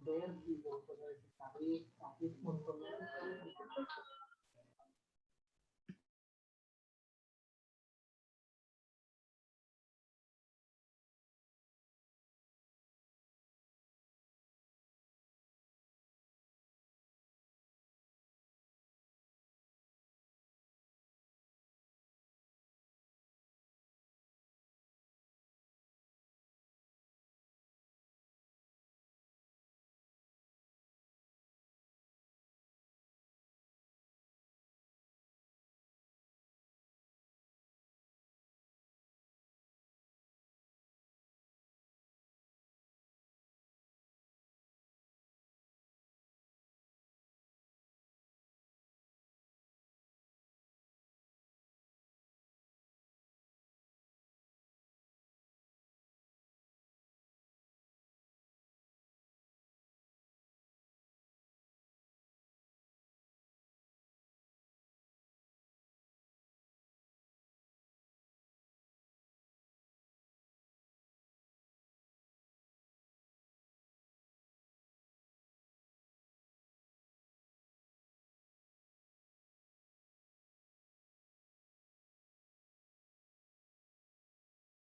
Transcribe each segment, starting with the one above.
vértigo, como decir, así un montón de cosas.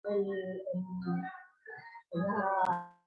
El, la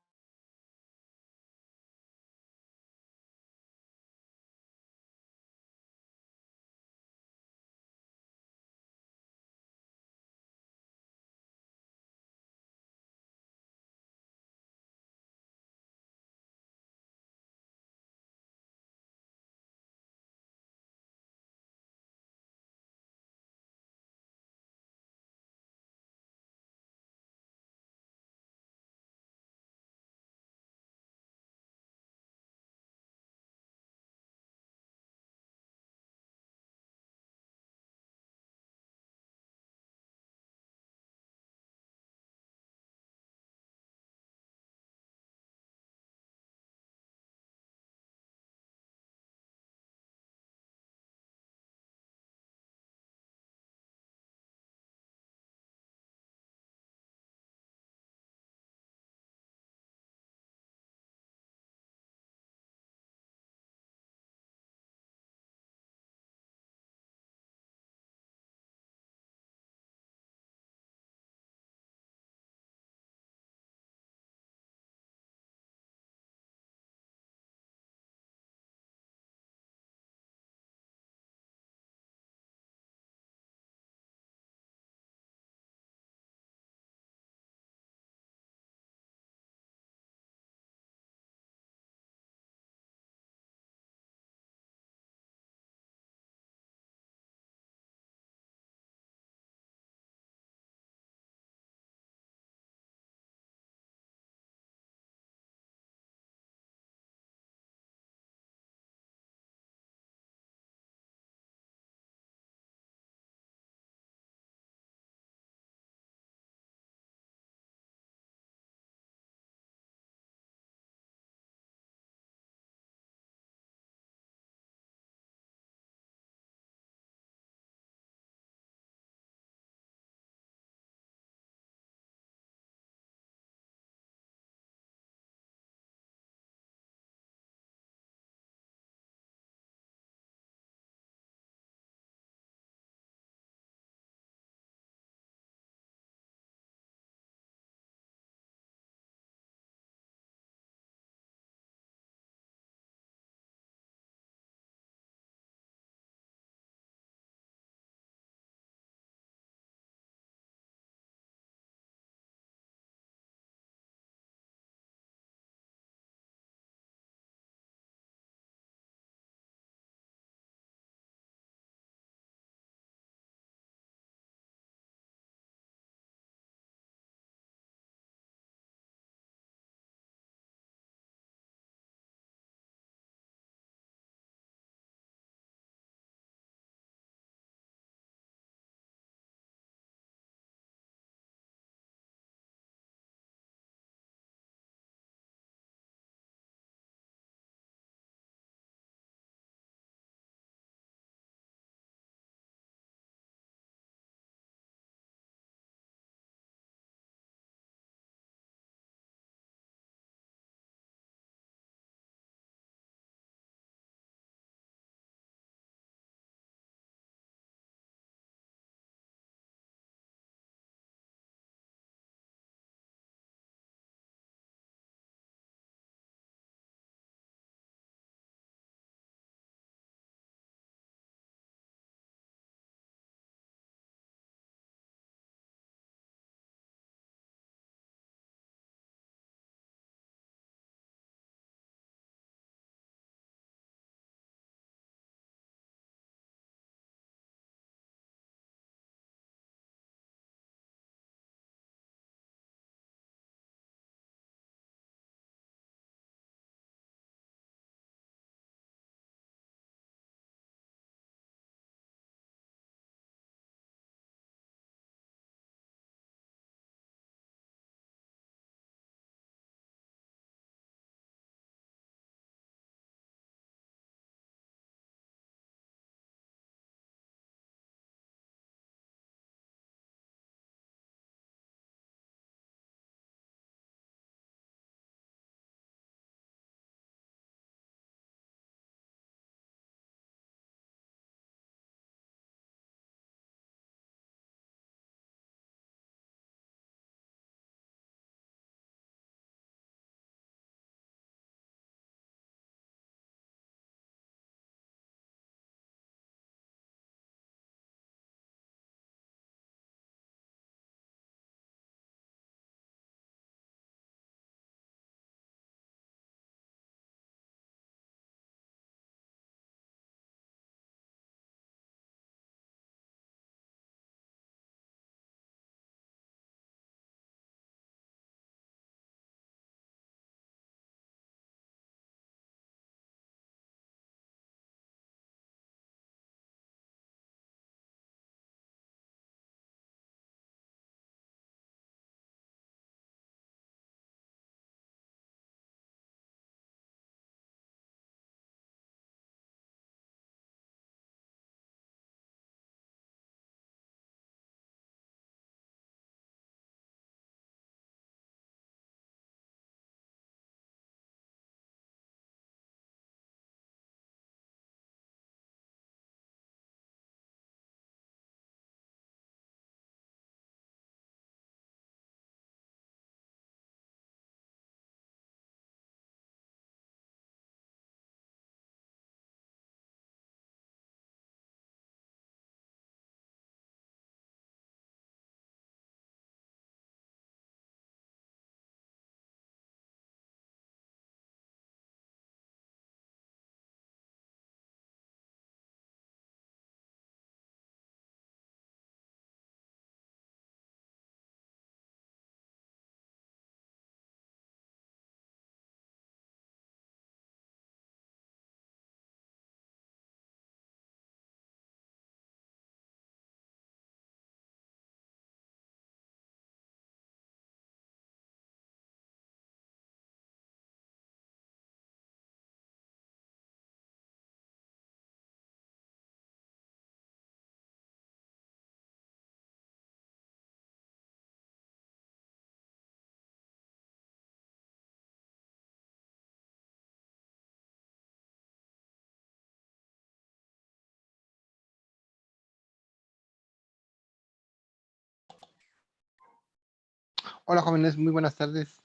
Hola jóvenes, muy buenas tardes.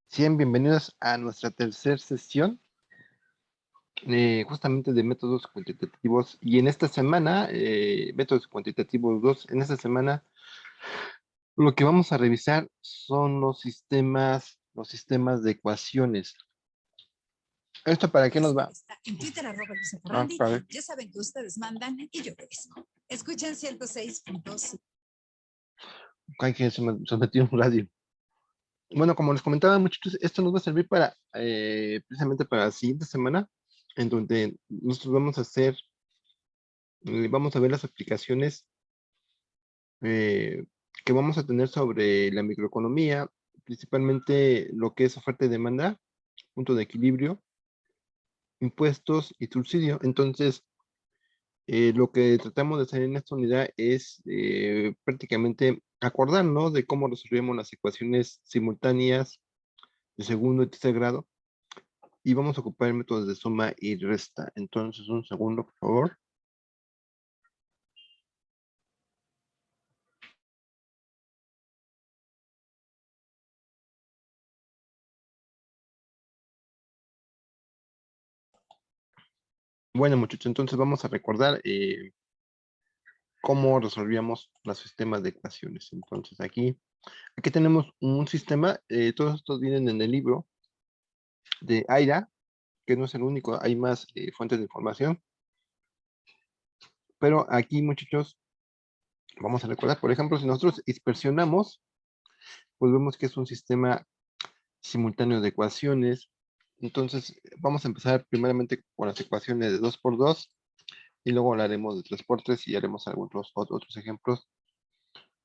Sean bienvenidos a nuestra tercera sesión, justamente de métodos cuantitativos. Y en esta semana, métodos cuantitativos 2, en esta semana lo que vamos a revisar son los sistemas de ecuaciones. ¿Esto para qué nos va? En Twitter, A ver. ya saben que ustedes mandan y yo obedezco. Escuchen 106.5. Ay, que se metió un radio. Bueno, como les comentaba, muchachos, esto nos va a servir para, precisamente para la siguiente semana, en donde nosotros vamos a ver las aplicaciones eh, que vamos a tener sobre la microeconomía, principalmente lo que es oferta y demanda, punto de equilibrio, impuestos y subsidio. Entonces, lo que tratamos de hacer en esta unidad es prácticamente acordarnos de cómo resolvemos las ecuaciones simultáneas de segundo y tercer grado y vamos a ocupar métodos de suma y resta. Entonces, un segundo, por favor. Bueno, muchachos, entonces vamos a recordar cómo resolvíamos los sistemas de ecuaciones. Entonces, aquí tenemos un sistema, todos estos vienen en el libro de Aira, que no es el único, hay más fuentes de información. Pero aquí, muchachos, vamos a recordar, por ejemplo, si nosotros dispersionamos, pues vemos que es un sistema simultáneo de ecuaciones. Entonces, vamos a empezar primeramente con las ecuaciones de 2 por 2 y luego hablaremos de 3 por 3 y haremos algunos otros ejemplos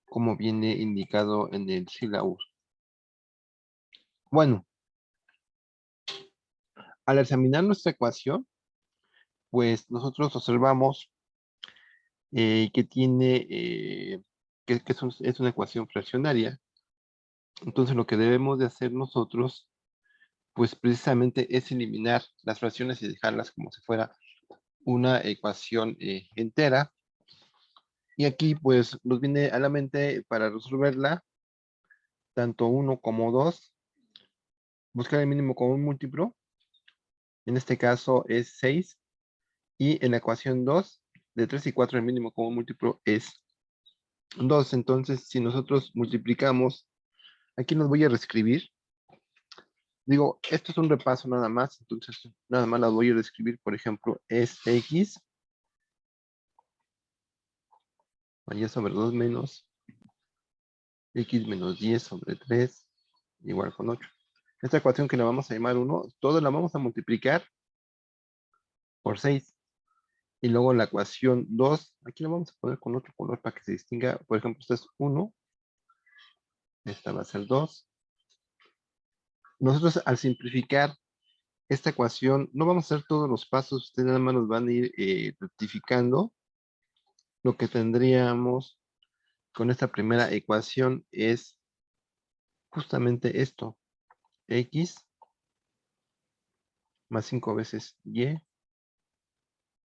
como viene indicado en el sílabus. Bueno, al examinar nuestra ecuación, pues nosotros observamos que tiene, que es una ecuación fraccionaria. Entonces lo que debemos de hacer nosotros, pues precisamente es eliminar las fracciones y dejarlas como si fuera una ecuación entera. Y aquí pues nos viene a la mente para resolverla, tanto 1 como 2, buscar el mínimo común múltiplo. En este caso es 6. Y en la ecuación 2, de 3 y 4 el mínimo común múltiplo es 2. Entonces, si nosotros multiplicamos, aquí los voy a reescribir. Digo, esto es un repaso nada más, entonces nada más las voy a reescribir. Por ejemplo, es x, y sobre 2 menos x menos 10 sobre 3, igual con 8. Esta ecuación que la vamos a llamar 1, todo la vamos a multiplicar por 6. Y luego la ecuación 2, aquí la vamos a poner con otro color para que se distinga. Por ejemplo, esta es 1, esta va a ser 2. Nosotros al simplificar esta ecuación, no vamos a hacer todos los pasos, ustedes nada más nos van a ir rectificando. Lo que tendríamos con esta primera ecuación es justamente esto, x más 5 veces y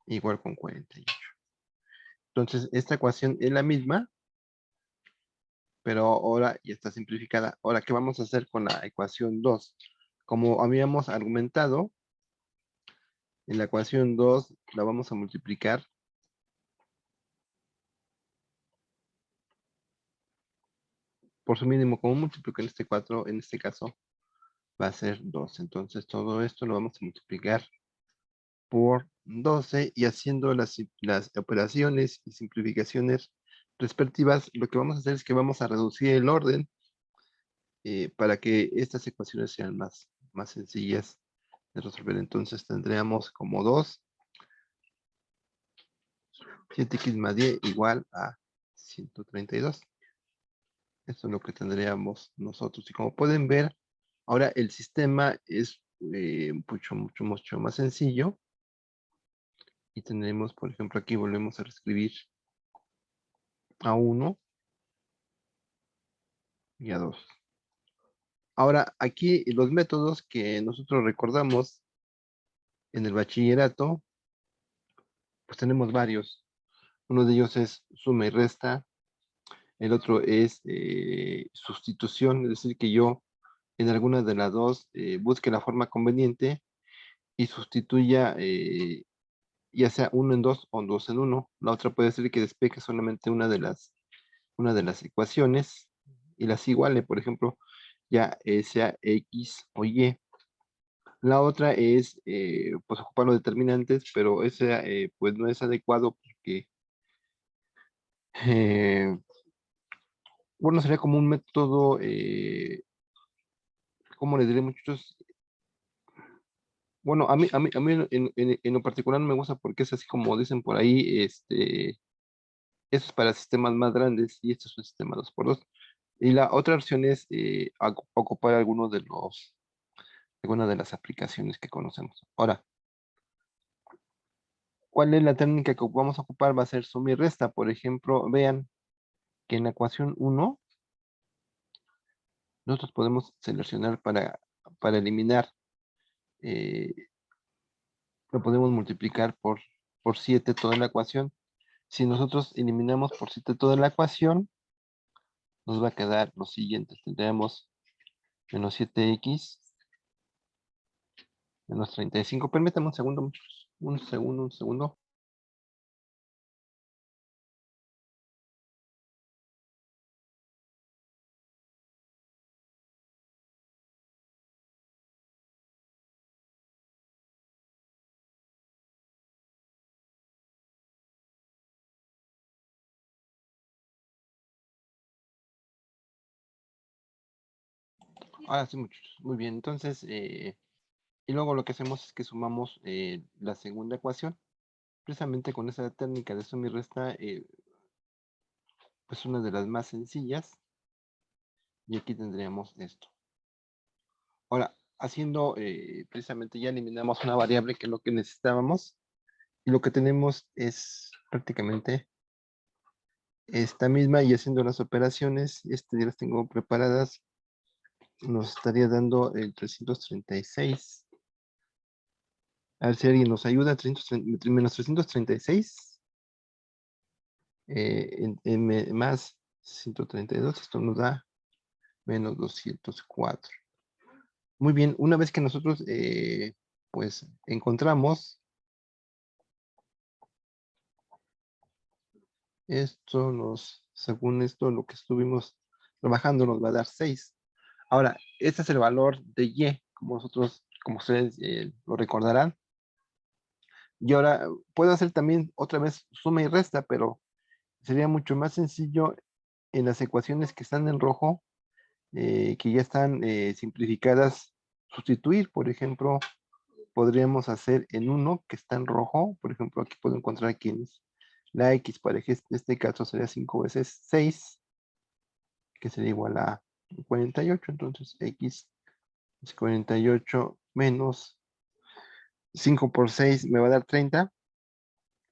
igual con 48. Entonces, esta ecuación es la misma, pero ahora ya está simplificada. Ahora, ¿qué vamos a hacer con la ecuación 2? Como habíamos argumentado, en la ecuación 2 la vamos a multiplicar por su mínimo común múltiplo, que en este caso va a ser 2. Entonces, todo esto lo vamos a multiplicar por 12 y haciendo las operaciones y simplificaciones respectivas, lo que vamos a hacer es que vamos a reducir el orden para que estas ecuaciones sean más sencillas de resolver. Entonces tendríamos como 2, 7x más 10 igual a 132. Esto es lo que tendríamos nosotros. Y como pueden ver, ahora el sistema es mucho más sencillo. Y tendremos, por ejemplo, aquí volvemos a reescribir a 1 y a 2. Ahora, aquí los métodos que nosotros recordamos en el bachillerato, pues tenemos varios. Uno de ellos es suma y resta, El otro es sustitución, es decir, que yo en alguna de las dos busque la forma conveniente y sustituya ya sea uno en dos o dos en uno. La otra puede ser que despeje solamente una de las ecuaciones y las iguale, por ejemplo, ya sea X o Y. La otra es pues ocupar los determinantes, pero ese pues no es adecuado porque eh, bueno, sería como un método, ¿cómo le diré, muchachos? Bueno, a mí en lo particular no me gusta porque es así como dicen por ahí, eso es para sistemas más grandes y este es un sistema 2x2. Y la otra opción es ocupar algunas de las aplicaciones que conocemos. Ahora, ¿cuál es la técnica que vamos a ocupar? Va a ser suma y resta. Por ejemplo, vean que en la ecuación uno nosotros podemos seleccionar para eliminar, eh, lo podemos multiplicar por 7 toda la ecuación. Si nosotros eliminamos por 7 toda la ecuación, nos va a quedar lo siguiente. Tendremos menos 7x menos 35. Permítame un segundo, muchachos. Un segundo, un segundo. Ahora sí, muchachos. Muy bien. Entonces, y luego lo que hacemos es que sumamos la segunda ecuación. Precisamente con esa técnica de suma y resta, pues una de las más sencillas. Y aquí tendríamos esto. Ahora, haciendo precisamente ya eliminamos una variable que es lo que necesitábamos. Y lo que tenemos es prácticamente esta misma y haciendo las operaciones, ya las tengo preparadas, nos estaría dando el 336. A ver si alguien nos ayuda, 330 menos 336 más 132, esto nos da menos 204. Muy bien, una vez que nosotros pues encontramos esto, según esto, lo que estuvimos trabajando nos va a dar 6. Ahora, este es el valor de Y, como ustedes lo recordarán. Y ahora puedo hacer también otra vez suma y resta, pero sería mucho más sencillo en las ecuaciones que están en rojo, que ya están simplificadas, sustituir. Por ejemplo, podríamos hacer en uno que está en rojo. Por ejemplo, aquí puedo encontrar quién es la X, para este caso sería 5 veces 6, que sería igual a 48. Entonces, X es 48 menos 5 por 6 me va a dar 30.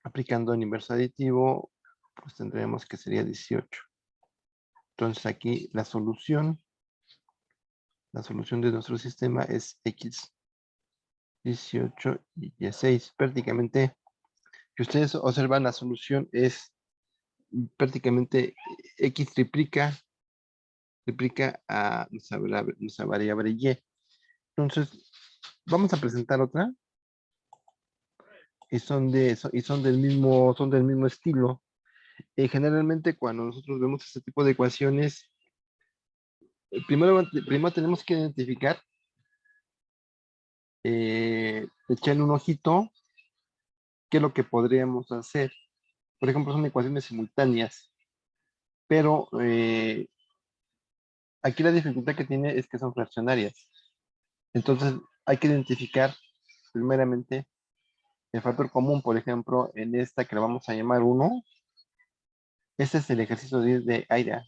Aplicando el inverso aditivo, pues tendríamos que sería 18. Entonces aquí la solución de nuestro sistema es X 18 y Y 6. Prácticamente, si ustedes observan, la solución es prácticamente X triplica a nuestra variable Y. Entonces, vamos a presentar otra y son del mismo estilo. Generalmente cuando nosotros vemos este tipo de ecuaciones, primero tenemos que identificar, echarle un ojito, qué es lo que podríamos hacer. Por ejemplo, son ecuaciones simultáneas, pero aquí la dificultad que tiene es que son fraccionarias. Entonces, hay que identificar primeramente el factor común. Por ejemplo, en esta que la vamos a llamar 1, este es el ejercicio 10 de AIRA,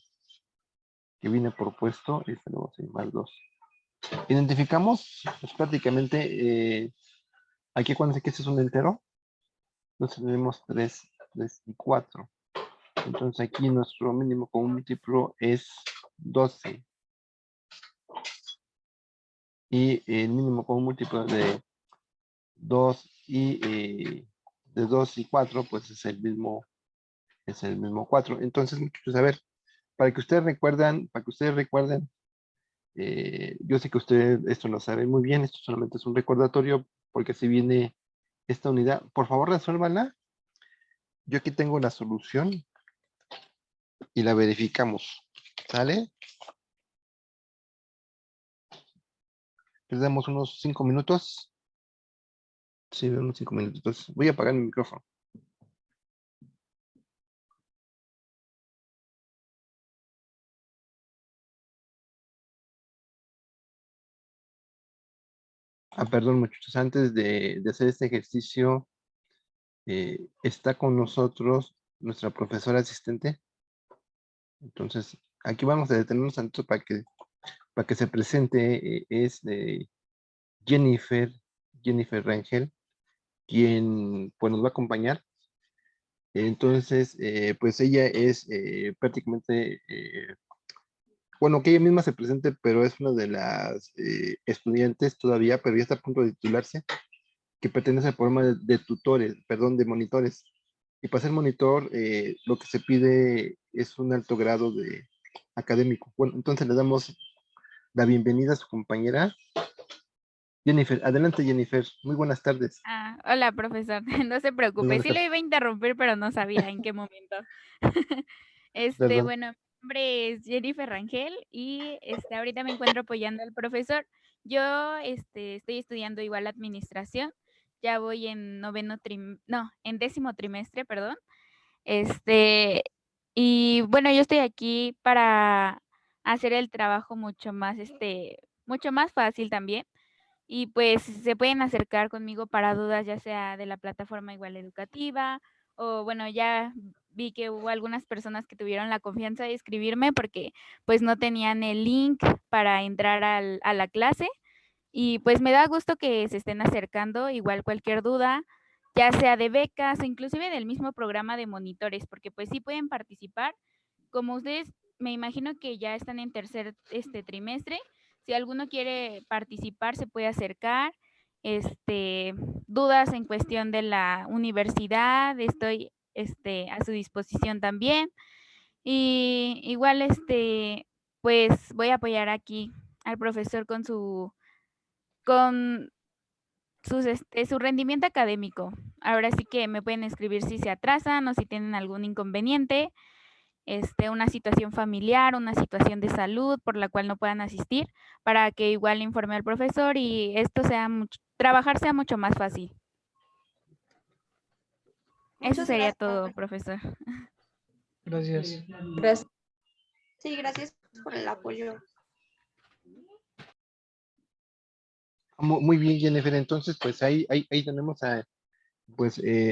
que viene propuesto, y este lo vamos a llamar 2. Identificamos, pues prácticamente, aquí acuérdense que este es un entero, entonces tenemos 3 y 4. Entonces aquí nuestro mínimo común múltiplo es 12. Y el mínimo común múltiplo de 2 y 4, pues es el mismo 4. Entonces, muchachos, a ver, para que ustedes recuerden, yo sé que ustedes esto lo saben muy bien, esto solamente es un recordatorio porque si viene esta unidad, por favor resuélvanla. Yo aquí tengo la solución y la verificamos, ¿sale? Les damos unos 5 minutos. Sí, unos 5 minutos. Voy a apagar mi micrófono. Perdón, muchachos, antes de hacer este ejercicio, está con nosotros nuestra profesora asistente. Entonces, aquí vamos a detenernos tanto para que se presente. Es Jennifer Rangel, quien pues, nos va a acompañar. Entonces, pues ella es prácticamente, bueno, que ella misma se presente, pero es una de las estudiantes todavía, pero ya está a punto de titularse, que pertenece al programa de tutores, perdón, de monitores. Y para ser monitor, lo que se pide es un alto grado de académico. Bueno, entonces le damos la bienvenida a su compañera, Jennifer. Adelante, Jennifer. Muy buenas tardes. Hola, profesor. No se Muy preocupe. buenas Sí lo tardes. iba a interrumpir, pero no sabía en qué momento. Perdón. Bueno, mi nombre es Jennifer Rangel y ahorita me encuentro apoyando al profesor. Yo estoy estudiando igual administración. Ya voy en en 10º trimestre, perdón. Y bueno, yo estoy aquí para hacer el trabajo mucho más fácil también. Y pues se pueden acercar conmigo para dudas, ya sea de la plataforma igual educativa, o bueno, ya vi que hubo algunas personas que tuvieron la confianza de escribirme porque pues no tenían el link para entrar a la clase. Y pues me da gusto que se estén acercando, igual cualquier duda, ya sea de becas o inclusive del mismo programa de monitores, porque pues sí pueden participar. Como ustedes me imagino que ya están en tercer trimestre, si alguno quiere participar se puede acercar. Dudas en cuestión de la universidad, estoy a su disposición también. Y igual pues voy a apoyar aquí al profesor con su rendimiento académico. Ahora sí que me pueden escribir si se atrasan o si tienen algún inconveniente, una situación familiar, una situación de salud por la cual no puedan asistir, para que igual informe al profesor y esto trabajar sea mucho más fácil. Eso Muchas sería gracias. todo, profesor. Gracias. Gracias. Sí, gracias por el apoyo. Muy bien, Jennifer. Entonces, pues ahí tenemos a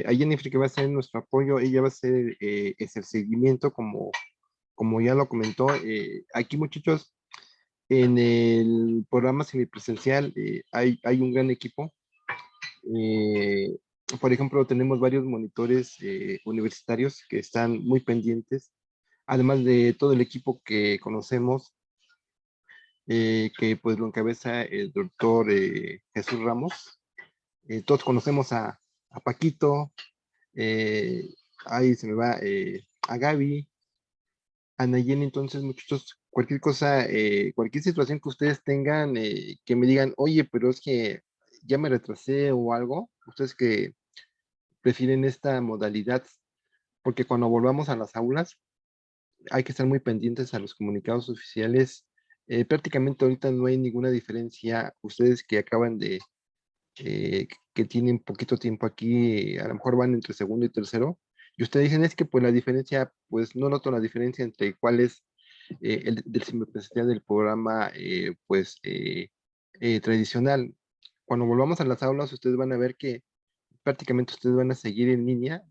Jennifer que va a ser nuestro apoyo. Ella va a ser es el seguimiento, como ya lo comentó. Aquí, muchachos, en el programa semipresencial hay un gran equipo. Eh, por ejemplo, tenemos varios monitores universitarios que están muy pendientes, además de todo el equipo que conocemos, que pues lo encabeza el doctor Jesús Ramos. Todos conocemos a Paquito, eh, ahí se me va a Gaby, a Nayeli. Entonces, muchachos, cualquier cosa, cualquier situación que ustedes tengan, que me digan, oye, pero es que ya me retrasé o algo, ustedes que prefieren esta modalidad, porque cuando volvamos a las aulas hay que estar muy pendientes a los comunicados oficiales. Prácticamente ahorita no hay ninguna diferencia. Ustedes que acaban que tienen poquito tiempo aquí, a lo mejor van entre segundo y tercero, y ustedes dicen es que pues la diferencia, pues no noto la diferencia entre cuál es el del semipresencial del programa tradicional. Cuando volvamos a las aulas, ustedes van a ver que prácticamente ustedes van a seguir en línea.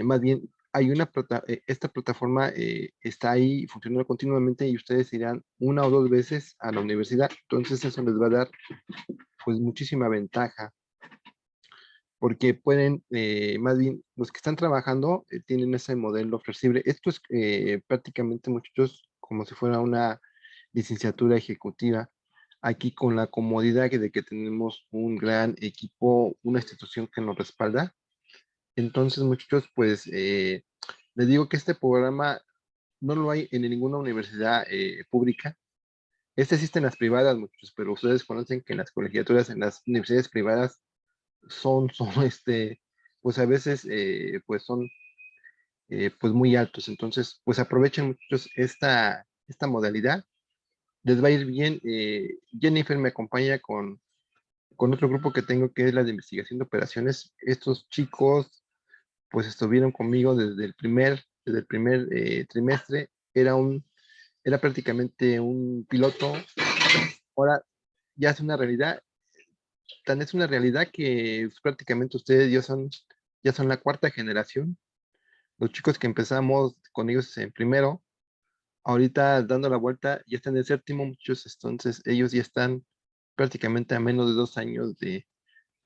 Más bien, esta plataforma está ahí funcionando continuamente y ustedes irán una o dos veces a la universidad. Entonces eso les va a dar pues muchísima ventaja porque pueden, más bien, los que están trabajando tienen ese modelo flexible. Esto es prácticamente, muchachos, como si fuera una licenciatura ejecutiva, aquí con la comodidad de que tenemos un gran equipo, una institución que nos respalda. Entonces, muchachos, pues les digo que este programa no lo hay en ninguna universidad pública. Este existe en las privadas, muchos, pero ustedes conocen que en las colegiaturas, en las universidades privadas, son pues a veces, pues son, pues muy altos. Entonces, pues aprovechen muchos esta modalidad. Les va a ir bien. Jennifer me acompaña con otro grupo que tengo que es la de investigación de operaciones. Estos chicos, pues estuvieron conmigo desde el primer trimestre. Era prácticamente un piloto. Ahora ya es una realidad. Tan es una realidad que prácticamente ustedes ya son la cuarta generación. Los chicos que empezamos con ellos en primero, ahorita dando la vuelta, ya están en séptimo, muchos, entonces ellos ya están prácticamente a menos de 2 años de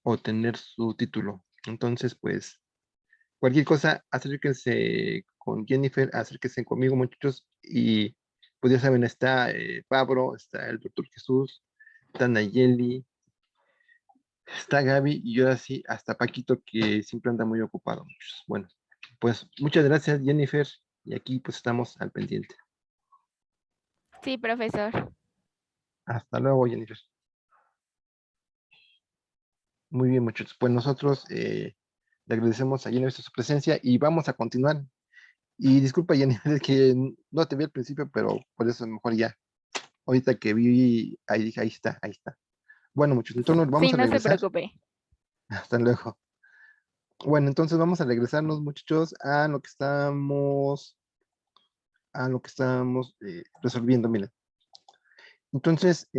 obtener su título. Entonces, pues, cualquier cosa, acérquense con Jennifer, acérquense conmigo, muchachos, y pues ya saben, está Pablo, está el doctor Jesús, está Nayeli, está Gaby, y ahora sí, hasta Paquito, que siempre anda muy ocupado, muchachos. Bueno, pues muchas gracias, Jennifer, y aquí pues estamos al pendiente. Sí, profesor. Hasta luego, Jennifer. Muy bien, muchachos. Pues nosotros le agradecemos a Jennifer su presencia y vamos a continuar. Y disculpa, Jennifer, es que no te vi al principio, pero por eso mejor ya. Ahorita que vi, ahí dije, ahí está, ahí está. Bueno, muchachos, entonces Sí, vamos a no se regresar. preocupe. Hasta luego. Bueno, entonces vamos a regresarnos, muchachos, a lo que estamos resolviendo. Miren. Entonces,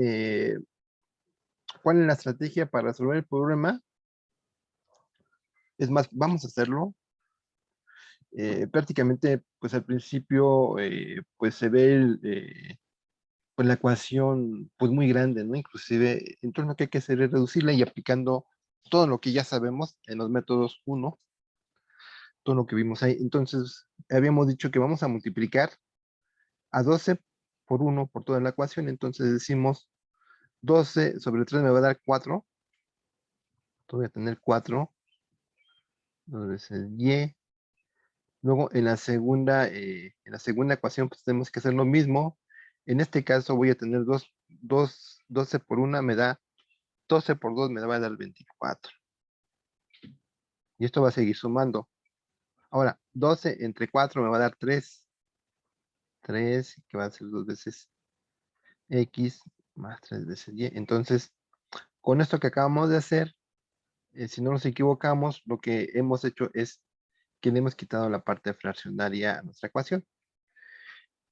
¿cuál es la estrategia para resolver el problema? Es más, vamos a hacerlo. Prácticamente, pues al principio, pues se ve pues la ecuación, pues muy grande, ¿no? Inclusive, entonces lo que hay que hacer es reducirla y aplicando todo lo que ya sabemos en los métodos 1, todo lo que vimos ahí. Entonces, habíamos dicho que vamos a multiplicar a 12 por 1 por toda la ecuación. Entonces decimos 12 sobre 3 me va a dar 4. Entonces voy a tener 4, 2 veces y. Luego en la segunda ecuación pues tenemos que hacer lo mismo. En este caso voy a tener 12 por 1 me da 12 por 2 me va a dar 24. Y esto va a seguir sumando. Ahora, 12 entre 4 me va a dar 3. 3, que va a ser 2 veces x más 3 veces y. Entonces, con esto que acabamos de hacer, si no nos equivocamos, lo que hemos hecho es que le hemos quitado la parte fraccionaria a nuestra ecuación.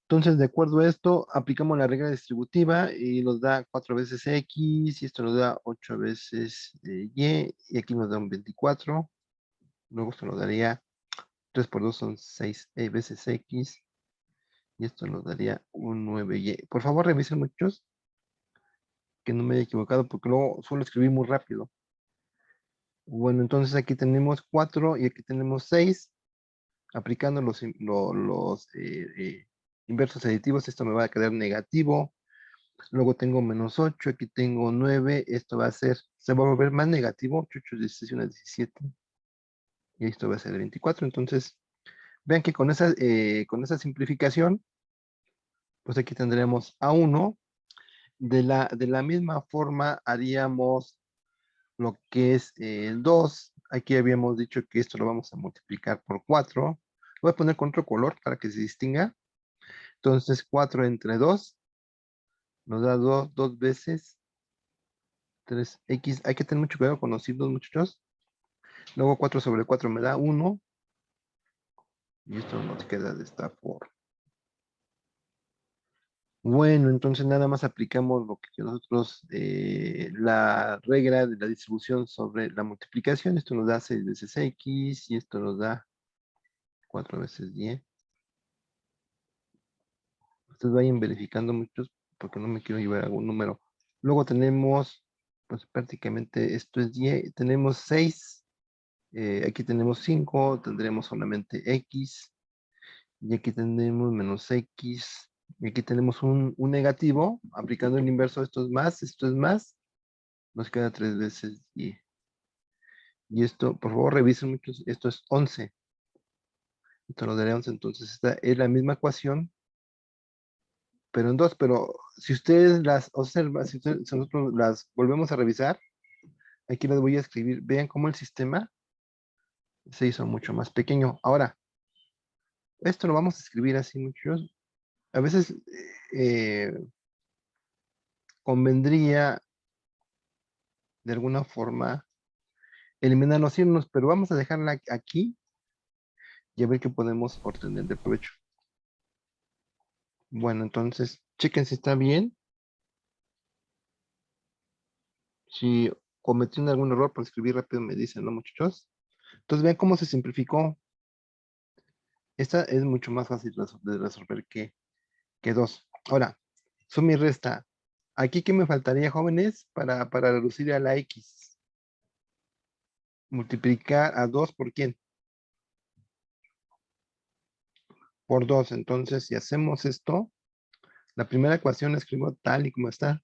Entonces, de acuerdo a esto, aplicamos la regla distributiva y nos da 4 veces x, y esto nos da 8 veces y aquí nos da un 24. Luego esto nos daría 3 por 2 son 6 veces x, y esto nos daría un 9y. Por favor, revisen muchos que no me haya equivocado, porque luego suelo escribir muy rápido. Bueno, entonces aquí tenemos 4 y aquí tenemos 6. Aplicando los inversos aditivos, esto me va a quedar negativo. Luego tengo menos 8, aquí tengo 9, esto se va a volver más negativo, 8, 8, 16, 1, 17. Y esto va a ser 24. Entonces, vean que con esa simplificación, pues aquí tendremos A1. De la misma forma haríamos lo que es el 2. Aquí habíamos dicho que esto lo vamos a multiplicar por 4. Lo voy a poner con otro color para que se distinga. Entonces 4 entre 2 nos da 2 veces 3x. Hay que tener mucho cuidado con los signos, muchachos. Luego 4 sobre 4 me da 1. Y esto nos queda de esta forma. Bueno, entonces nada más aplicamos lo que nosotros, la regla de la distribución sobre la multiplicación. Esto nos da 6 veces x y esto nos da 4 veces y. Ustedes vayan verificando muchos porque no me quiero llevar algún número. Luego tenemos, pues prácticamente esto es y. Tenemos 6. Aquí tenemos 5. Tendremos solamente x. Y aquí tenemos menos x. Y aquí tenemos un negativo. Aplicando el inverso, esto es más. Nos queda 3 veces y. Y esto, por favor, revisen muchos. Esto es 11. Esto nos daría 11. Entonces, esta es la misma ecuación pero en 2, pero si ustedes las observan, si nosotros las volvemos a revisar, aquí les voy a escribir, vean cómo el sistema se hizo mucho más pequeño. Ahora, esto lo vamos a escribir así muchos. A veces eh, convendría de alguna forma eliminar los signos, pero vamos a dejarla aquí y a ver qué podemos obtener de provecho. Bueno, entonces, chequen si está bien. Si cometí algún error por escribir rápido, me dicen, ¿no, muchachos? Entonces, vean cómo se simplificó. Esta es mucho más fácil de resolver que 2. Ahora, suma y resta. Aquí, ¿qué me faltaría, jóvenes, para reducir a la X? Multiplicar a 2 por ¿quién? Por 2. Entonces, si hacemos esto, la primera ecuación la escribo tal y como está.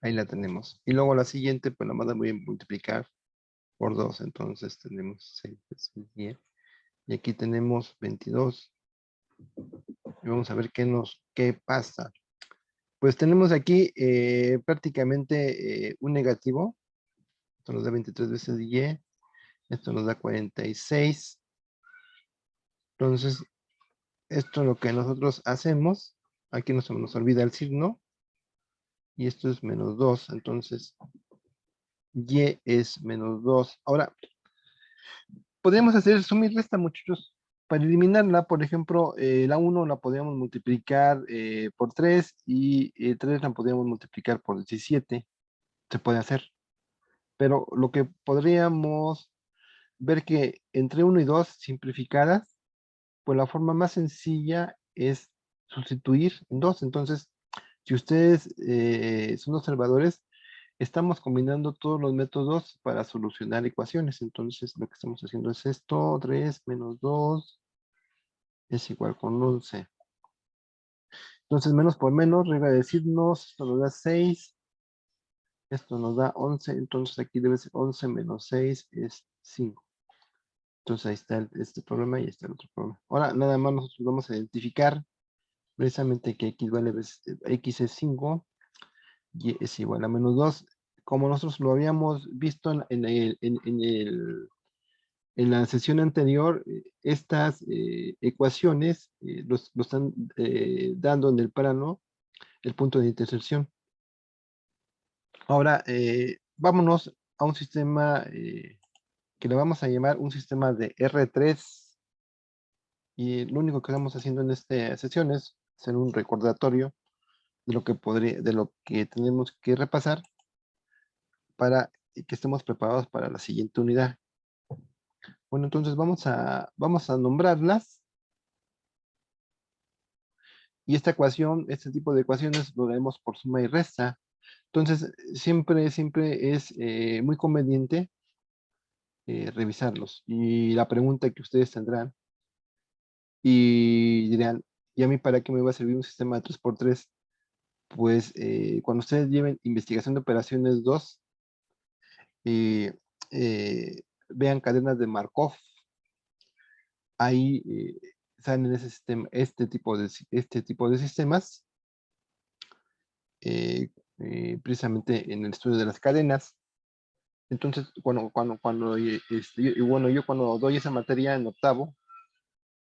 Ahí la tenemos. Y luego la siguiente, pues la más la voy a multiplicar por 2. Entonces tenemos 6, 10. Y aquí tenemos 22. Y vamos a ver qué pasa. Pues tenemos aquí prácticamente un negativo. Esto nos da 23 veces y. Esto nos da 46. Entonces, esto es lo que nosotros hacemos. Aquí no se nos olvida el signo. Y esto es menos 2. Entonces, y es menos 2. Ahora, podríamos hacer suma y resta, muchachos. Para eliminarla, por ejemplo, la 1 la podríamos multiplicar por 3 y 3 la podríamos multiplicar por 17. Se puede hacer. Pero lo que podríamos ver que entre 1 y 2 simplificadas, pues la forma más sencilla es sustituir en 2. Entonces, si ustedes son observadores, estamos combinando todos los métodos para solucionar ecuaciones. Entonces, lo que estamos haciendo es esto, 3 menos 2 es igual con 11. Entonces, menos por menos, regla de signos, esto nos da 6, esto nos da 11, entonces aquí debe ser 11 menos 6 es 5. Entonces ahí está este problema y está el otro problema. Ahora, nada más nosotros vamos a identificar precisamente que x vale, x es 5, y es igual a menos 2. Como nosotros lo habíamos visto en la sesión anterior, estas ecuaciones lo están dando en el plano el punto de intersección. Ahora, vámonos a un sistema que le vamos a llamar un sistema de R3. Y lo único que estamos haciendo en esta sesión es hacer un recordatorio de lo que tenemos que repasar para que estemos preparados para la siguiente unidad. Bueno, entonces vamos a nombrarlas. Y esta ecuación, este tipo de ecuaciones lo vemos por suma y resta. Entonces, siempre es muy conveniente revisarlos. Y la pregunta que ustedes tendrán, y dirán, ¿y a mí para qué me va a servir un sistema de 3x3? Pues cuando ustedes lleven investigación de operaciones 2, vean cadenas de Markov, ahí salen ese sistema, este tipo de sistemas, precisamente en el estudio de las cadenas. Entonces, bueno, yo cuando doy esa materia en octavo,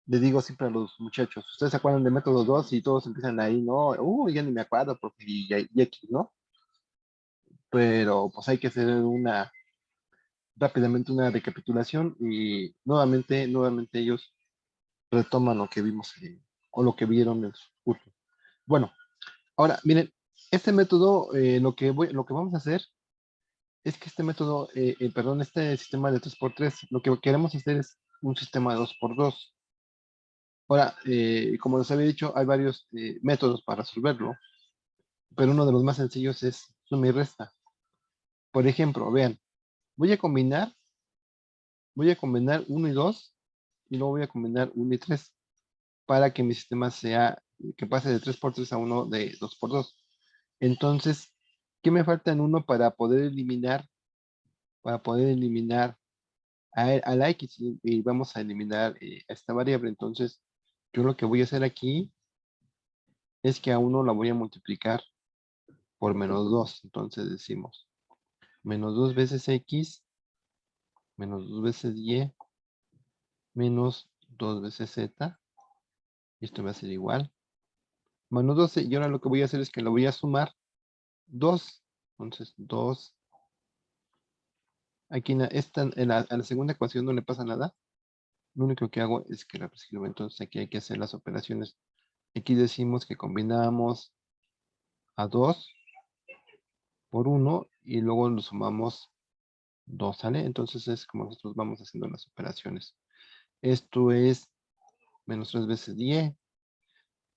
le digo siempre a los muchachos, ¿ustedes se acuerdan de método 2? Y todos empiezan ahí, ¿no? Ya ni me acuerdo, porque y aquí, ¿no? Pero pues hay que hacer rápidamente una recapitulación y nuevamente ellos retoman lo que vimos o lo que vieron en su curso. Bueno, ahora miren, este método, lo que vamos a hacer es que este método, perdón, este sistema de 3x3, lo que queremos hacer es un sistema de 2x2. Ahora, como les había dicho, hay varios métodos para resolverlo, pero uno de los más sencillos es suma y resta. Por ejemplo, vean, voy a combinar 1 y 2 y luego voy a combinar 1 y 3 para que mi sistema que pase de 3x3 a uno de 2x2. Entonces, ¿qué me falta en uno para poder eliminar a la X? Y vamos a eliminar a esta variable. Entonces, yo lo que voy a hacer aquí es que a 1 la voy a multiplicar por menos 2. Entonces decimos menos 2 veces x, menos 2 veces y, menos 2 veces z. Y esto va a ser igual. Menos 12. Y ahora lo que voy a hacer es que lo voy a sumar 2. Entonces 2. Aquí en la segunda ecuación no le pasa nada. Lo único que hago es que la reescribo. Entonces aquí hay que hacer las operaciones. Aquí decimos que combinamos a 2 por 1 y luego lo sumamos 2, ¿sale? Entonces es como nosotros vamos haciendo las operaciones. Esto es menos 3 veces y.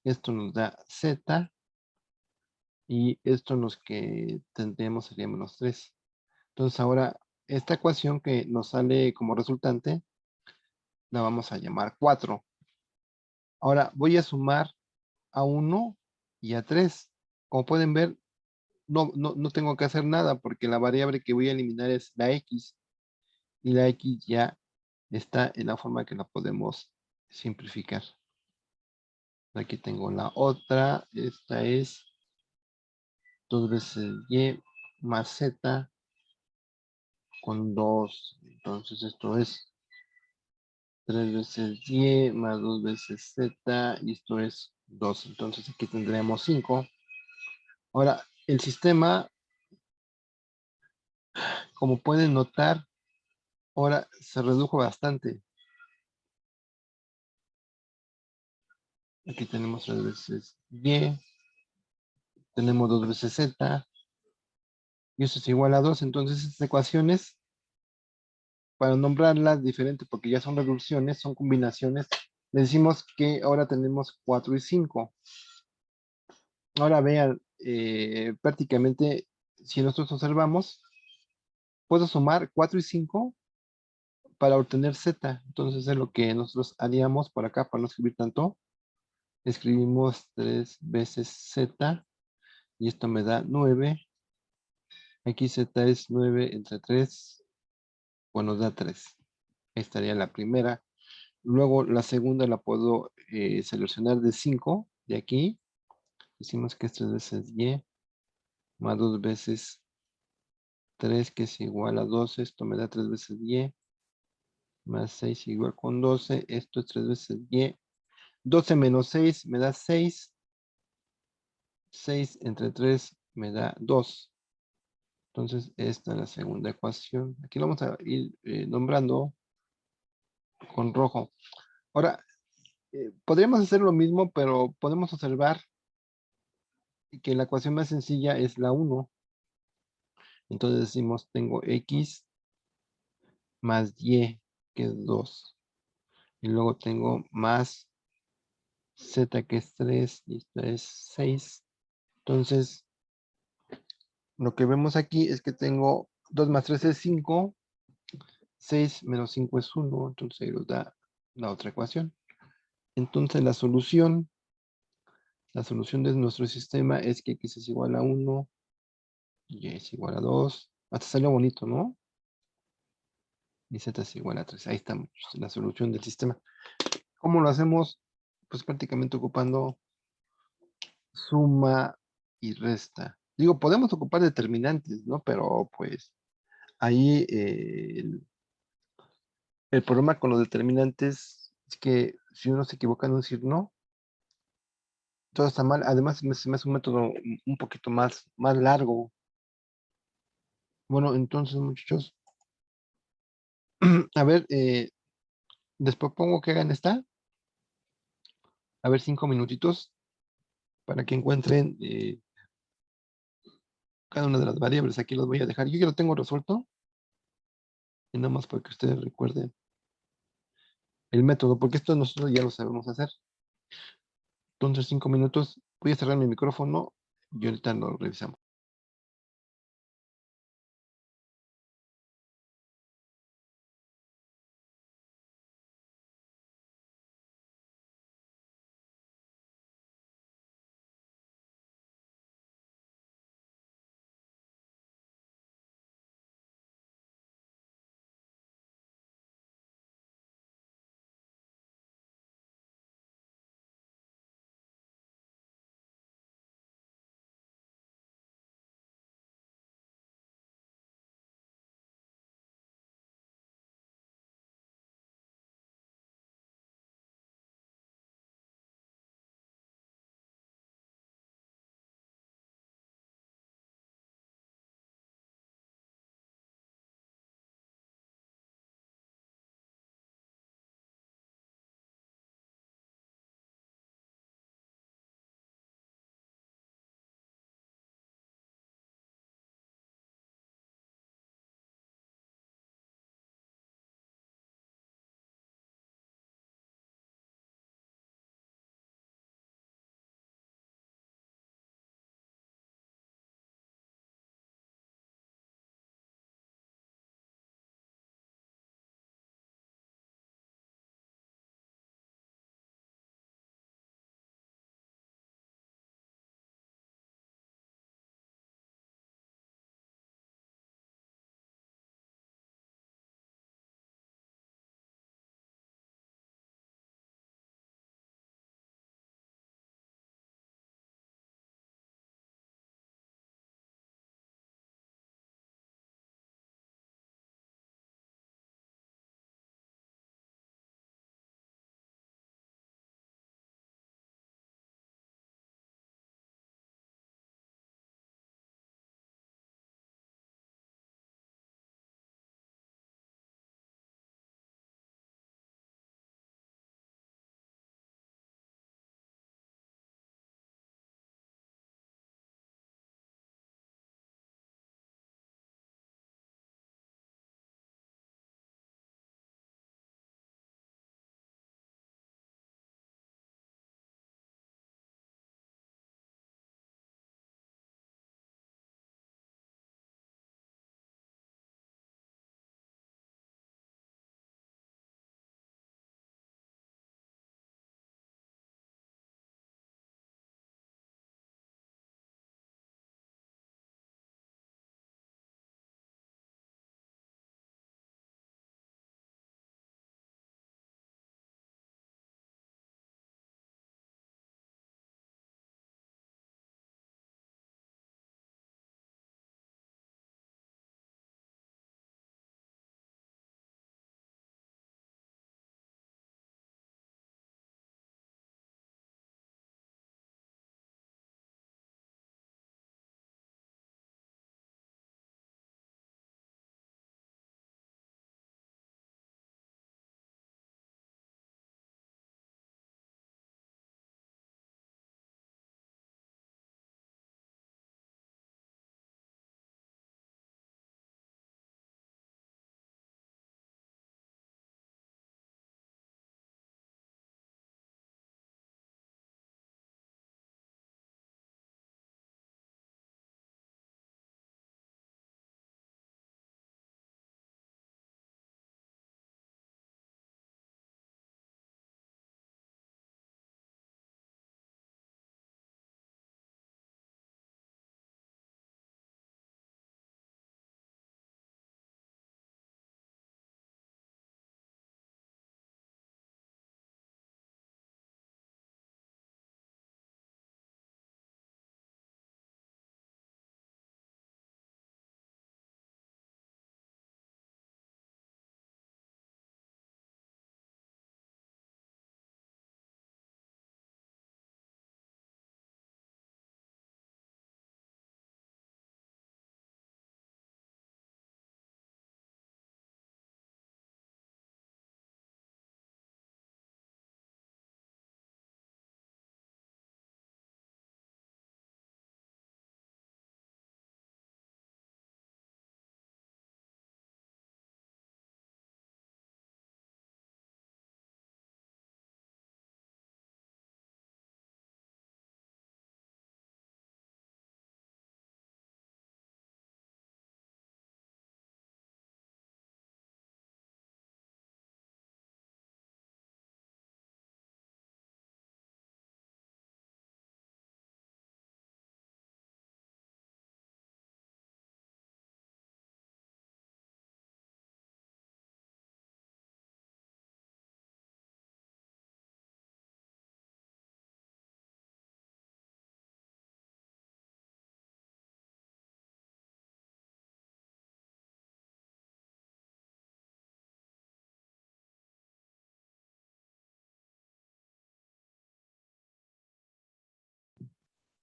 Esto nos da z. Y esto los que tendríamos sería menos 3. Entonces ahora esta ecuación que nos sale como resultante la vamos a llamar 4. Ahora voy a sumar a 1 y a 3. Como pueden ver, no tengo que hacer nada porque la variable que voy a eliminar es la x. Y la x ya está en la forma que la podemos simplificar. Aquí tengo la otra. Esta es 2 veces y más z con 2. Entonces esto es 3 veces y más 2 veces z. Y esto es 2. Entonces aquí tendremos 5. Ahora, el sistema, como pueden notar, ahora se redujo bastante. Aquí tenemos 3 veces y, tenemos 2 veces z, y eso es igual a 2. Entonces estas ecuaciones, para nombrarlas diferente, porque ya son reducciones, son combinaciones, le decimos que ahora tenemos 4 y 5. Ahora vean, prácticamente, si nosotros observamos, puedo sumar 4 y 5 para obtener z. Entonces es lo que nosotros haríamos por acá, para no escribir tanto. Escribimos 3 veces z y esto me da 9. Aquí z es 9 entre 3, pues nos da 3. Ahí estaría la primera. Luego la segunda la puedo seleccionar de 5. De aquí decimos que es 3 veces y más 2 veces 3, que es igual a 12. Esto me da 3 veces y más 6 igual con 12. Esto es 3 veces y. 12 menos 6 me da 6. 6 entre 3 me da 2. Entonces, esta es la segunda ecuación. Aquí lo vamos a ir nombrando con rojo. Ahora, podríamos hacer lo mismo, pero podemos observar que la ecuación más sencilla es la 1. Entonces decimos, tengo x más y, que es 2. Y luego tengo más z, que es 3, y esta es 6. Entonces, lo que vemos aquí es que tengo 2 más 3 es 5. 6 menos 5 es 1. Entonces ahí nos da la otra ecuación. Entonces la solución de nuestro sistema es que x es igual a 1, y es igual a 2. Hasta salió bonito, ¿no? Y z es igual a 3. Ahí está la solución del sistema. ¿Cómo lo hacemos? Pues prácticamente ocupando suma y resta. Digo, podemos ocupar determinantes, ¿no? Pero pues ahí el problema con los determinantes es que si uno se equivoca en decir no, todo está mal. Además, se me hace un método un poquito más largo. Bueno, entonces, muchachos, a ver, después pongo que hagan esta. A ver, 5 minutitos para que encuentren cada una de las variables. Aquí los voy a dejar. Yo ya lo tengo resuelto. Y nada más para que ustedes recuerden el método, porque esto nosotros ya lo sabemos hacer. Entonces, 5 minutos. Voy a cerrar mi micrófono y ahorita lo revisamos.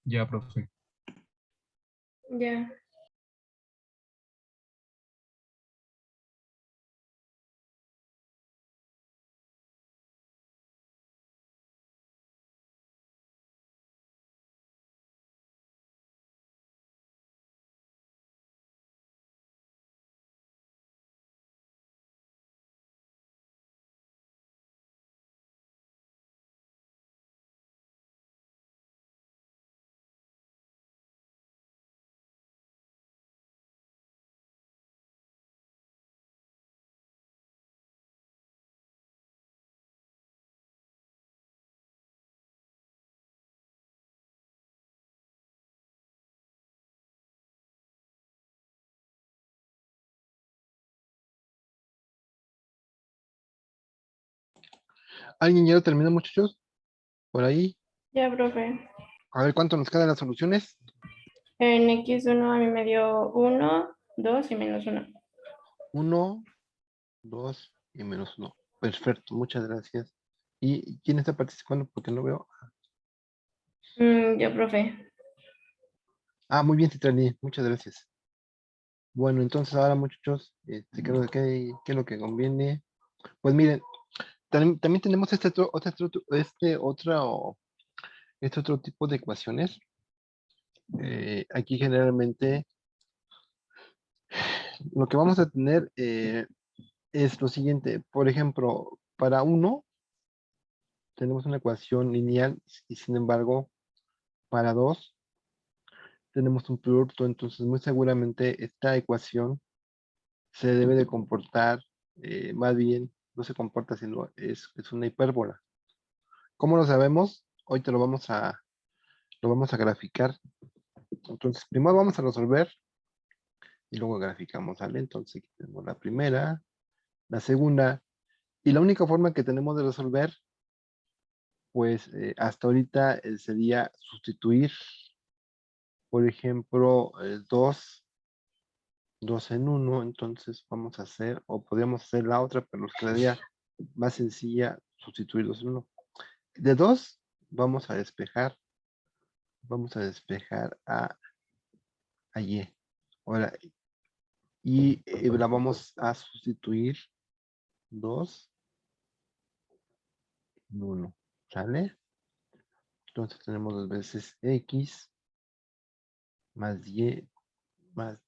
Ya, profe. Ya. ¿Alguien ya lo terminó, muchachos? Por ahí. Ya, profe. A ver cuánto nos quedan las soluciones. En X1 a mí me dio 1, 2 y -1. 1, 2 y -1. Perfecto, muchas gracias. ¿Y quién está participando? Porque no veo. Ya, profe. Ah, muy bien, Citrali, muchas gracias. Bueno, entonces ahora, muchachos, creo que es lo que conviene. Pues miren, también tenemos este otro tipo de ecuaciones. Aquí generalmente lo que vamos a tener es lo siguiente. Por ejemplo, para uno tenemos una ecuación lineal y sin embargo para 2 tenemos un producto. Entonces muy seguramente esta ecuación se debe de comportar, más bien, no se comporta, sino es una hipérbola. ¿Cómo lo sabemos? Hoy lo vamos a graficar. Entonces, primero vamos a resolver y luego graficamos, ¿vale? Entonces, aquí tenemos la primera, la segunda, y la única forma que tenemos de resolver, pues, hasta ahorita sería sustituir, por ejemplo, 2 en 1, entonces vamos a hacer, o podríamos hacer la otra, pero nos quedaría más sencilla sustituir 2 en 1. De 2 vamos a despejar a Y. Ahora, y la vamos a sustituir 2 en 1, ¿sale? Entonces tenemos 2 veces X más Y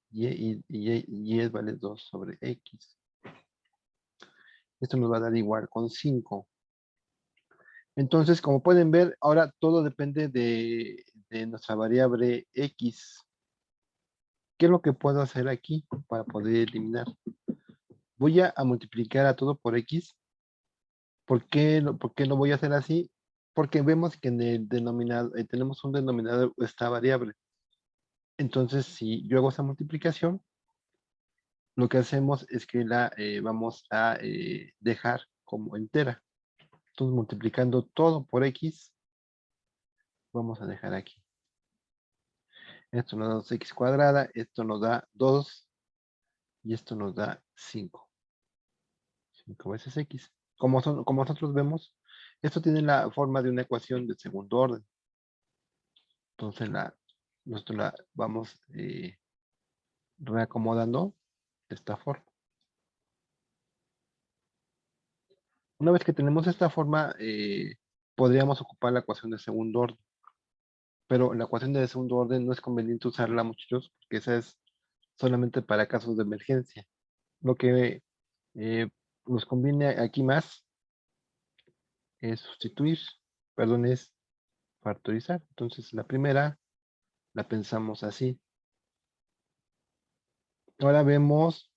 y vale 2 sobre X. Esto nos va a dar igual con 5. Entonces, como pueden ver, ahora todo depende de nuestra variable X. ¿Qué es lo que puedo hacer aquí para poder eliminar? Voy a multiplicar a todo por X. ¿Por qué lo voy a hacer así? Porque vemos que en el denominador, tenemos un denominador, esta variable. Entonces, si yo hago esa multiplicación, lo que hacemos es que la vamos a dejar como entera. Entonces, multiplicando todo por X, vamos a dejar aquí. Esto nos da 2x cuadrada, esto nos da 2 y esto nos da 5. 5 veces X. Como nosotros vemos, esto tiene la forma de una ecuación de segundo orden. Entonces, nosotros la vamos reacomodando de esta forma. Una vez que tenemos esta forma, podríamos ocupar la ecuación de segundo orden. Pero la ecuación de segundo orden no es conveniente usarla, muchachos, porque esa es solamente para casos de emergencia. Lo que nos conviene aquí más es sustituir, perdón, es factorizar. Entonces, la primera la pensamos así. Ahora vemos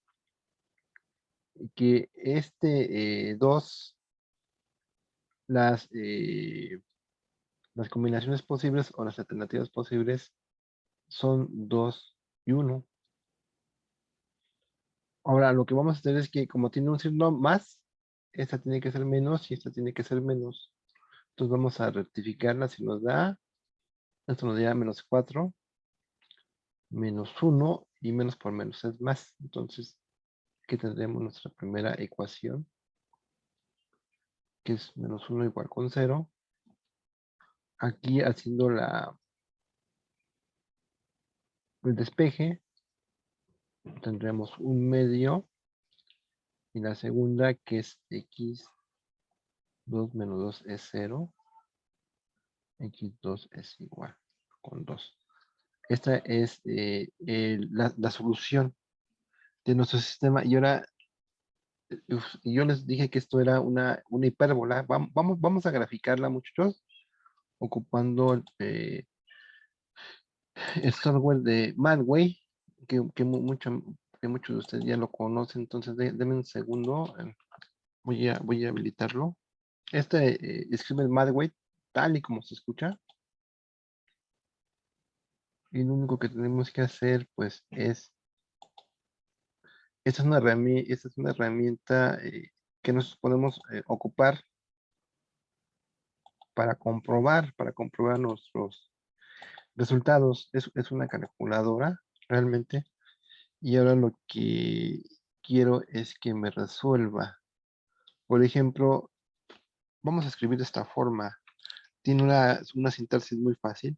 que este 2, las combinaciones posibles o las alternativas posibles son 2 y 1. Ahora lo que vamos a hacer es que como tiene un signo más, esta tiene que ser menos y esta tiene que ser menos. Entonces vamos a rectificarla si nos da, esto nos da -4, -1 y menos por menos es más. Entonces aquí tendremos nuestra primera ecuación, que es -1 igual con 0. Aquí haciendo el despeje, tendremos un medio. Y la segunda, que es x2 menos 2 es 0. X2 es igual con 2. Esta es la solución de nuestro sistema. Y ahora, yo les dije que esto era una hipérbola. Vamos a graficarla, muchachos, ocupando el software de Madway, que muchos de ustedes ya lo conocen. Entonces, denme un segundo. Voy a habilitarlo. Escribe el Madway tal y como se escucha. Y lo único que tenemos que hacer, pues, esta es una herramienta que nos podemos ocupar para comprobar nuestros resultados. Es una calculadora, realmente. Y ahora lo que quiero es que me resuelva. Por ejemplo, vamos a escribir de esta forma. Tiene una sintaxis muy fácil.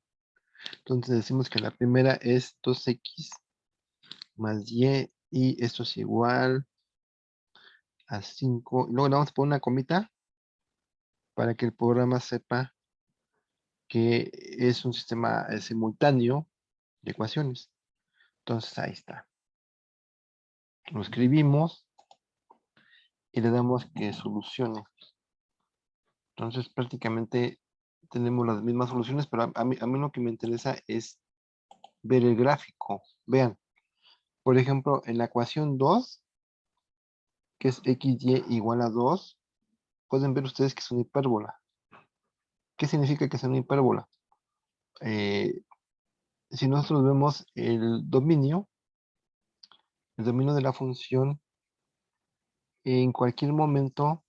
Entonces decimos que la primera es 2x más y, y esto es igual a 5. Luego le vamos a poner una comita para que el programa sepa que es un sistema simultáneo de ecuaciones. Entonces ahí está. Lo escribimos y le damos que solucione. Entonces prácticamente tenemos las mismas soluciones, pero a mí lo que me interesa es ver el gráfico. Vean, por ejemplo, en la ecuación 2, que es xy igual a 2, pueden ver ustedes que es una hipérbola. ¿Qué significa que es una hipérbola? Si nosotros vemos el dominio de la función, en cualquier momento,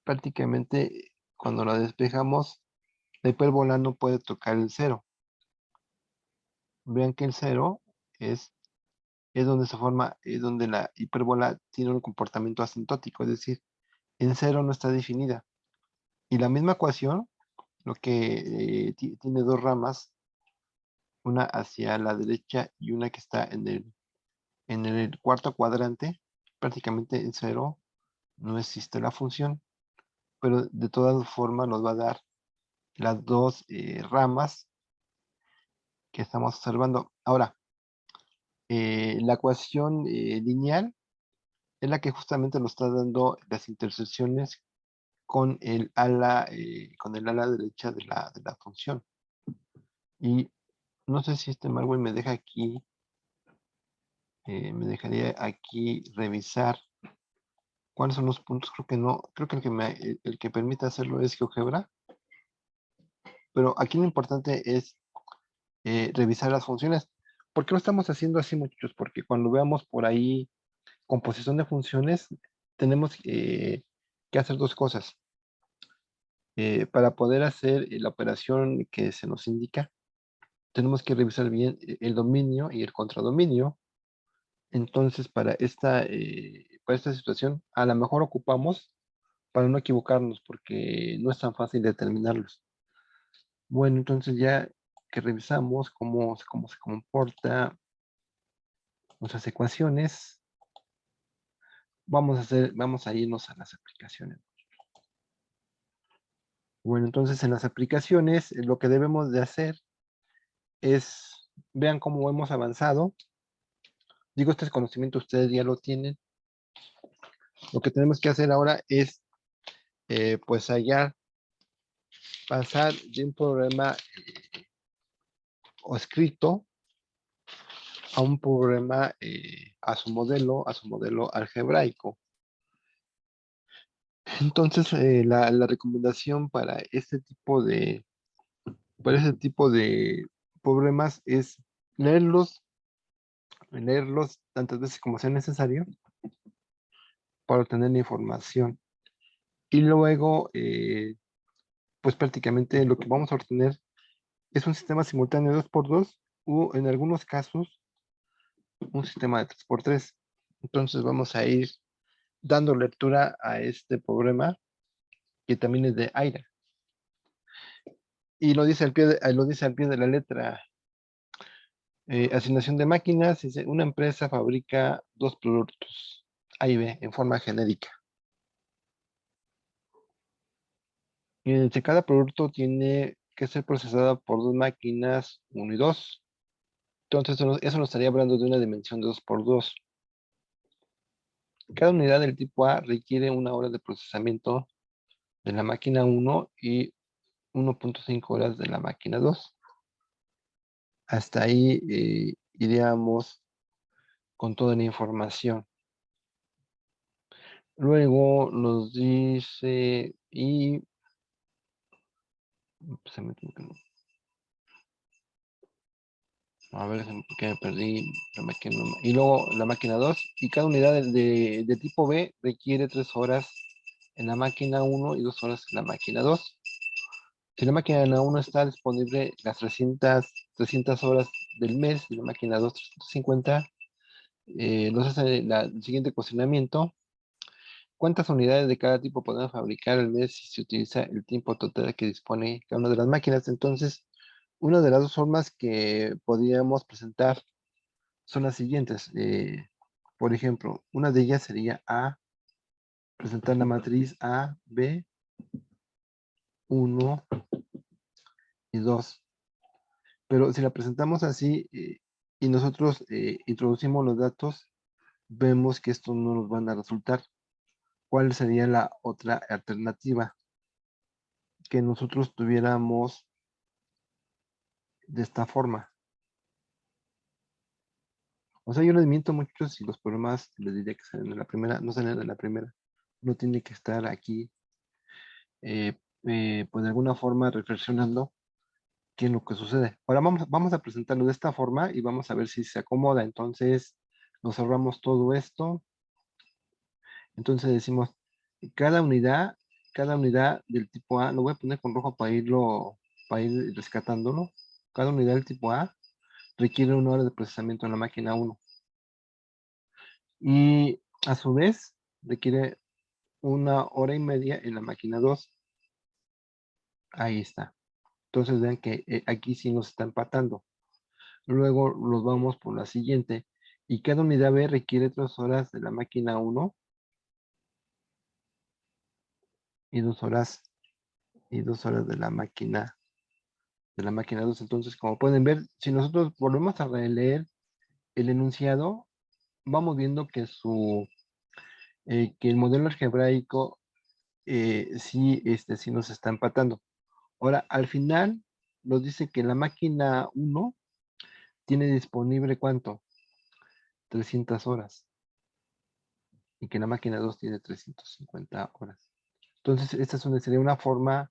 prácticamente cuando la despejamos, la hipérbola no puede tocar el 0. Vean que el 0 es donde se forma, es donde la hipérbola tiene un comportamiento asintótico, es decir, en 0 no está definida. Y la misma ecuación, lo que tiene dos ramas, una hacia la derecha y una que está en el cuarto cuadrante, prácticamente en 0 no existe la función, pero de todas formas nos va a dar las dos ramas que estamos observando. Ahora, la ecuación lineal es la que justamente nos está dando las intersecciones con el ala derecha de la función. Y no sé si este Marvel me deja aquí, me dejaría aquí revisar cuáles son los puntos. Creo que no, creo que el que permite hacerlo es GeoGebra. Pero aquí lo importante es revisar las funciones. ¿Por qué lo estamos haciendo así, muchachos? Porque cuando veamos por ahí composición de funciones, tenemos que hacer dos cosas. Para poder hacer la operación que se nos indica, tenemos que revisar bien el dominio y el contradominio. Entonces, para esta situación, a lo mejor ocupamos para no equivocarnos, porque no es tan fácil determinarlos. Bueno, entonces ya que revisamos cómo se comporta nuestras ecuaciones, vamos a irnos a las aplicaciones. Bueno, entonces en las aplicaciones lo que debemos de hacer es, vean cómo hemos avanzado. Digo, este conocimiento ustedes ya lo tienen. Lo que tenemos que hacer ahora es, pues allá, pasar de un programa o escrito a un programa, a su modelo algebraico. Entonces, la recomendación para ese tipo de problemas es leerlos tantas veces como sea necesario para obtener la información. Y luego, pues prácticamente lo que vamos a obtener es un sistema simultáneo 2x2 o en algunos casos un sistema de 3x3. Entonces vamos a ir dando lectura a este problema que también es de AIRA. Y lo dice al pie de la letra. Asignación de máquinas. Dice, una empresa fabrica 2 productos A y B en forma genérica. Y dice, cada producto tiene que ser procesado por 2 máquinas, 1 y 2. Entonces, eso nos estaría hablando de una dimensión de 2 por 2. Cada unidad del tipo A requiere 1 hora de procesamiento de la máquina 1 y 1.5 horas de la máquina 2. Hasta ahí iríamos con toda la información. Luego nos dice, y se me equivocó. A ver, ¿por qué me perdí? La máquina, y luego la máquina 2. Y cada unidad de tipo B requiere 3 horas en la máquina 1 y 2 horas en la máquina 2. Si la máquina 1 está disponible las 300 horas del mes, y la máquina 2 350, nos hace el siguiente cuestionamiento. ¿Cuántas unidades de cada tipo podemos fabricar al mes si se utiliza el tiempo total que dispone cada una de las máquinas? Entonces, una de las dos formas que podríamos presentar son las siguientes. Por ejemplo, una de ellas sería A, presentar la matriz A, B, 1 y 2. Pero si la presentamos así y nosotros introducimos los datos, vemos que estos no nos van a resultar. ¿Cuál sería la otra alternativa? Que nosotros tuviéramos de esta forma. O sea, yo les miento mucho si los problemas les diría que salen de la primera, no salen de la primera. No tiene que estar aquí, pues de alguna forma reflexionando qué es lo que sucede. Ahora vamos a presentarlo de esta forma y vamos a ver si se acomoda. Entonces, nos ahorramos todo esto. Entonces decimos, cada unidad del tipo A, lo voy a poner con rojo para ir rescatándolo. Cada unidad del tipo A requiere 1 hora de procesamiento en la máquina 1. Y a su vez requiere 1 hora y media en la máquina 2. Ahí está. Entonces vean que aquí sí nos está empatando. Luego los vamos por la siguiente. Y cada unidad B requiere 3 horas de la máquina 1 y 2 horas de la máquina 2. Entonces, como pueden ver, si nosotros volvemos a releer el enunciado, vamos viendo que que el modelo algebraico sí nos está empatando. Ahora, al final nos dice que la máquina 1 tiene disponible ¿cuánto? 300 horas. Y que la máquina 2 tiene 350 horas. Entonces, esta sería una forma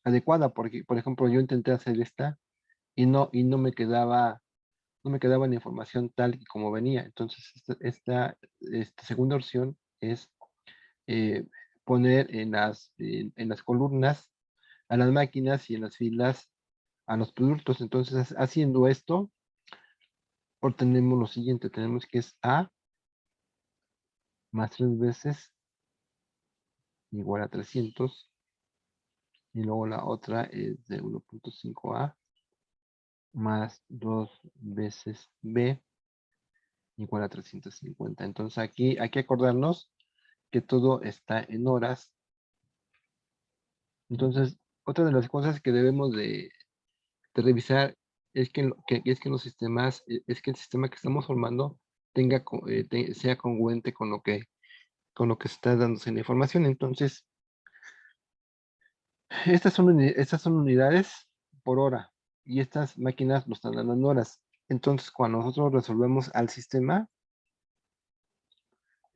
adecuada, porque, por ejemplo, yo intenté hacer esta y no me quedaba la información tal y como venía. Entonces, esta segunda opción es poner en las columnas a las máquinas y en las filas a los productos. Entonces, haciendo esto, obtenemos lo siguiente. Tenemos que es A más 3 veces igual a 300. Y luego la otra es de 1.5A más 2 veces B igual a 350. Entonces aquí hay que acordarnos que todo está en horas. Entonces, otra de las cosas que debemos de revisar es que los sistemas, es que el sistema que estamos formando sea congruente con lo que se está dándose en la información. Entonces, estas son unidades por hora y estas máquinas lo están dando en horas. Entonces, cuando nosotros resolvemos al sistema,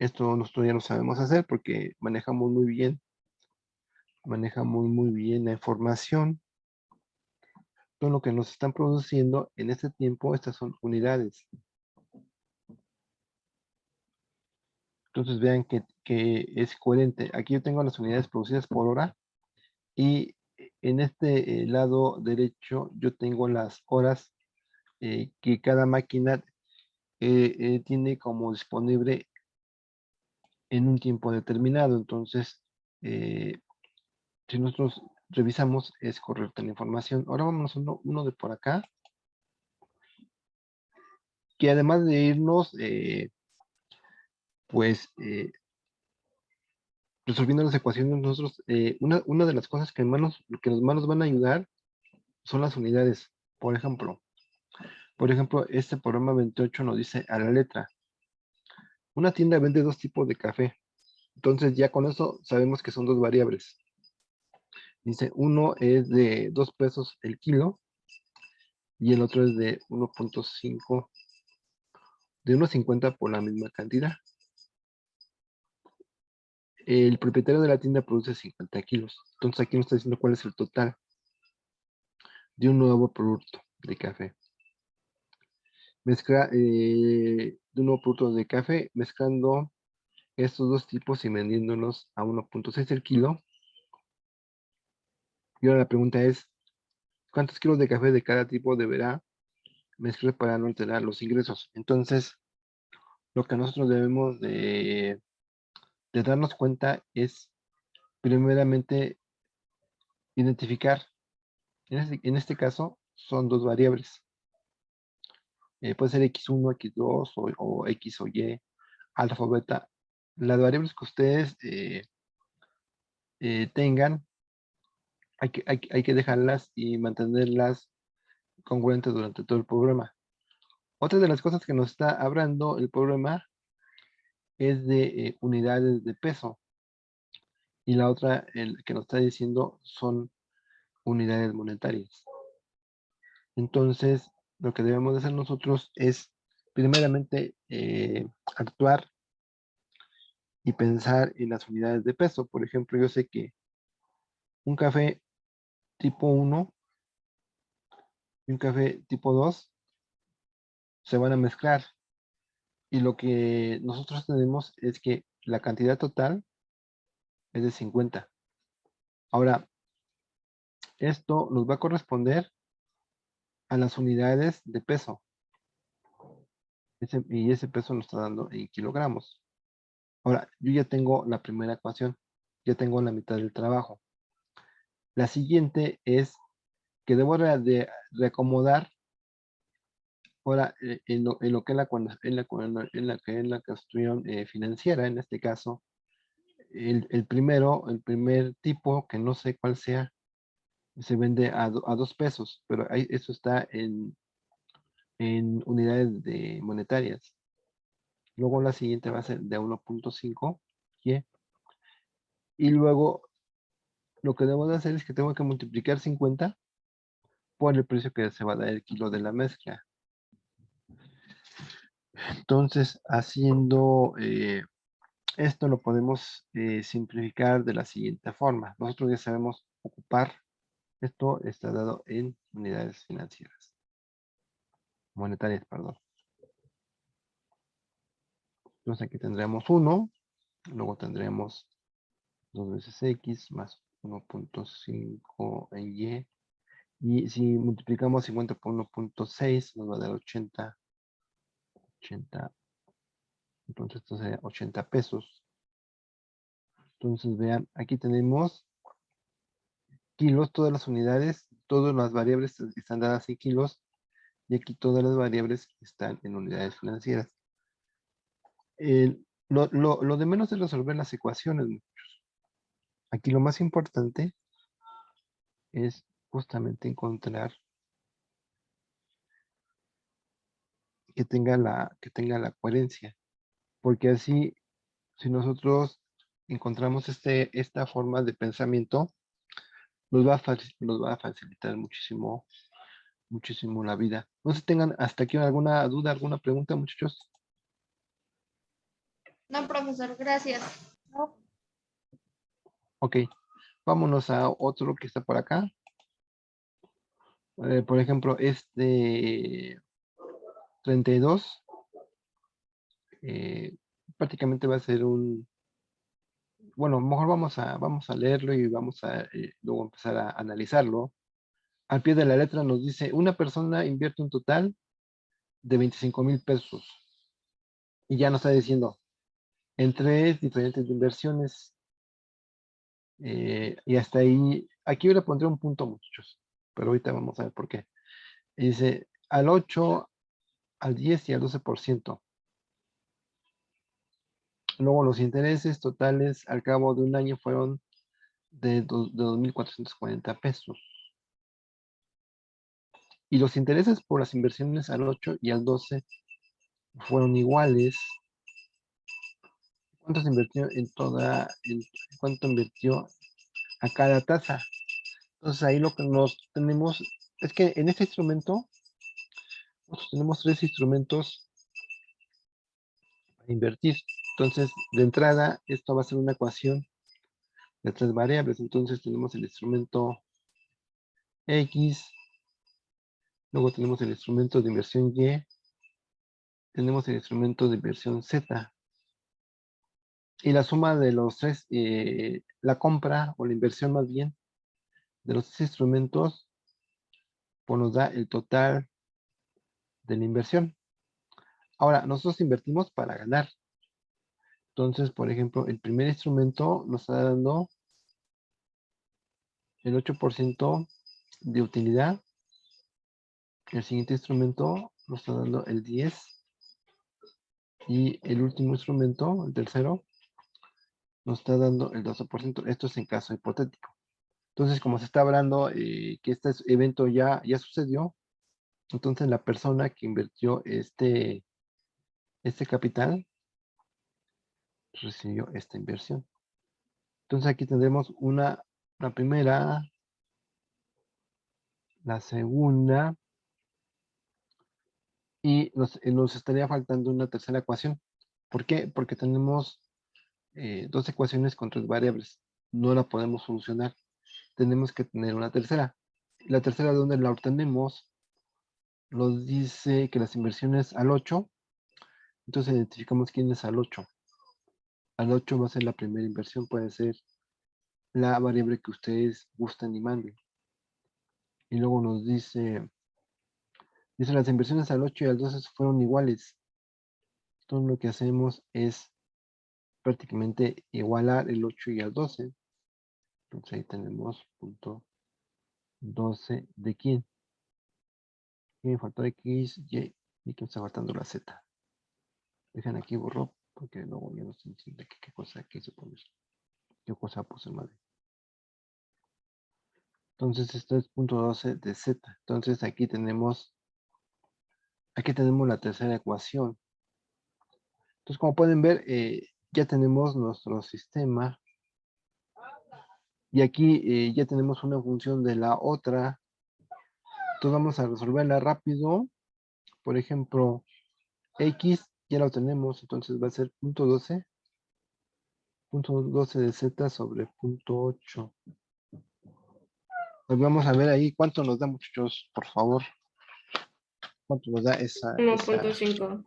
esto nosotros ya lo sabemos hacer porque manejamos muy bien la información. Todo lo que nos están produciendo en este tiempo, estas son unidades. Entonces vean que es coherente. Aquí yo tengo las unidades producidas por hora y en este lado derecho yo tengo las horas que cada máquina tiene como disponible en un tiempo determinado. Entonces, si nosotros revisamos, es correcta la información. Ahora vamos a uno de por acá. que además de irnos, pues, resolviendo las ecuaciones, nosotros, una de las cosas que más nos van a ayudar son las unidades. Por ejemplo, este programa 28 nos dice a la letra, una tienda vende dos tipos de café. Entonces ya con eso sabemos que son dos variables. Dice, uno es de 2 pesos el kilo y el otro es de 1.5, de 1.50 por la misma cantidad. El propietario de la tienda produce 50 kilos. Entonces aquí nos está diciendo cuál es el total de un nuevo producto de café. De un nuevo producto de café, mezclando estos dos tipos y vendiéndolos a 1.6 el kilo. Y ahora la pregunta es, ¿cuántos kilos de café de cada tipo deberá mezclar para no alterar los ingresos? Entonces, lo que nosotros debemos de darnos cuenta es, primeramente, identificar. En este caso, son dos variables. Puede ser X1, X2 o X o Y, alfa o beta. Las variables que ustedes tengan, hay que dejarlas y mantenerlas congruentes durante todo el programa. Otra de las cosas que nos está hablando el programa es de unidades de peso. Y la otra, el que nos está diciendo, son unidades monetarias. Entonces, lo que debemos de hacer nosotros es, primeramente, actuar y pensar en las unidades de peso. Por ejemplo, yo sé que un café tipo 1 y un café tipo 2 se van a mezclar. Y lo que nosotros tenemos es que la cantidad total es de 50. Ahora, esto nos va a corresponder a las unidades de peso. Y ese peso nos está dando en kilogramos. Ahora, yo ya tengo la primera ecuación. Ya tengo la mitad del trabajo. La siguiente es que debo de reacomodar ahora en lo que es la cuestión financiera, en este caso, el primer tipo, que no sé cuál sea, se vende a 2 pesos, pero eso está en unidades monetarias. Luego la siguiente va a ser de 1.5 y luego lo que debo de hacer es que tengo que multiplicar 50 por el precio que se va a dar el kilo de la mezcla. Entonces, haciendo esto lo podemos simplificar de la siguiente forma. Nosotros ya sabemos ocupar, esto está dado en unidades financieras, monetarias, perdón. Entonces aquí tendremos 1, luego tendremos 2 veces X más 1.5 en Y. Y si multiplicamos 50 por 1.6 nos va a dar 80. Entonces esto sería 80 pesos. Entonces vean, aquí tenemos kilos, todas las unidades, todas las variables están dadas en kilos y aquí todas las variables están en unidades financieras. Lo de menos es resolver las ecuaciones, muchachos. Aquí lo más importante es justamente encontrar que tenga la coherencia, porque así, si nosotros encontramos esta forma de pensamiento, nos va a facilitar muchísimo la vida. No sé si tengan hasta aquí alguna duda, alguna pregunta, muchachos. No, profesor, gracias. Ok, vámonos a otro que está por acá. Por ejemplo, este 32, prácticamente va a ser bueno, mejor vamos a leerlo y vamos a luego empezar a analizarlo. Al pie de la letra nos dice, una persona invierte un total de 25,000 pesos. Y ya nos está diciendo, en 3 diferentes inversiones. Y hasta ahí, aquí yo le pondré un punto, muchachos. Pero ahorita vamos a ver por qué. Y dice, al 8 al 10 y al 12%. Luego los intereses totales al cabo de un año fueron de 2.440 pesos. Y los intereses por las inversiones al 8 y al 12 fueron iguales. ¿Cuánto se invirtió cuánto invirtió a cada tasa? Entonces ahí lo que nos tenemos es que en este instrumento nosotros tenemos 3 instrumentos para invertir. Entonces, de entrada, esto va a ser una ecuación de 3 variables. Entonces tenemos el instrumento X, luego tenemos el instrumento de inversión Y, tenemos el instrumento de inversión Z. Y la suma de los 3, la compra o la inversión más bien, de los 3 instrumentos, pues nos da el total de la inversión. Ahora, nosotros invertimos para ganar. Entonces, por ejemplo, el primer instrumento nos está dando el 8% de utilidad. El siguiente instrumento nos está dando el 10%. Y el último instrumento, el tercero, nos está dando el 12%. Esto es en caso hipotético. Entonces, como se está hablando que este evento ya sucedió, entonces la persona que invirtió este capital recibió esta inversión. Entonces aquí tendremos la primera, la segunda, y nos estaría faltando una tercera ecuación. ¿Por qué? Porque tenemos 2 ecuaciones con 3 variables. No la podemos solucionar. Tenemos que tener una tercera. La tercera, ¿de dónde la obtenemos? Nos dice que las inversiones al 8. Entonces identificamos quién es al 8. Al 8 va a ser la primera inversión. Puede ser la variable que ustedes gusten y manden. Y luego nos dice las inversiones al 8 y al 12 fueron iguales. Entonces lo que hacemos es prácticamente igualar el 8 y el 12. Entonces ahí tenemos punto 12 de quién. Aquí me faltó X, Y, y que me está faltando la Z. Dejan aquí borro, porque luego ya no se entiende qué cosa quise poner. Qué cosa puse mal. Entonces esto es punto 12 de Z. Entonces aquí tenemos la tercera ecuación. Entonces como pueden ver, ya tenemos nuestro sistema. Y aquí ya tenemos una función de la otra. Entonces vamos a resolverla rápido. Por ejemplo, X ya lo tenemos. Entonces va a ser punto 12 de Z sobre punto 8. Pues vamos a ver ahí cuánto nos da, muchachos, por favor. ¿Cuánto nos da esa 1.5.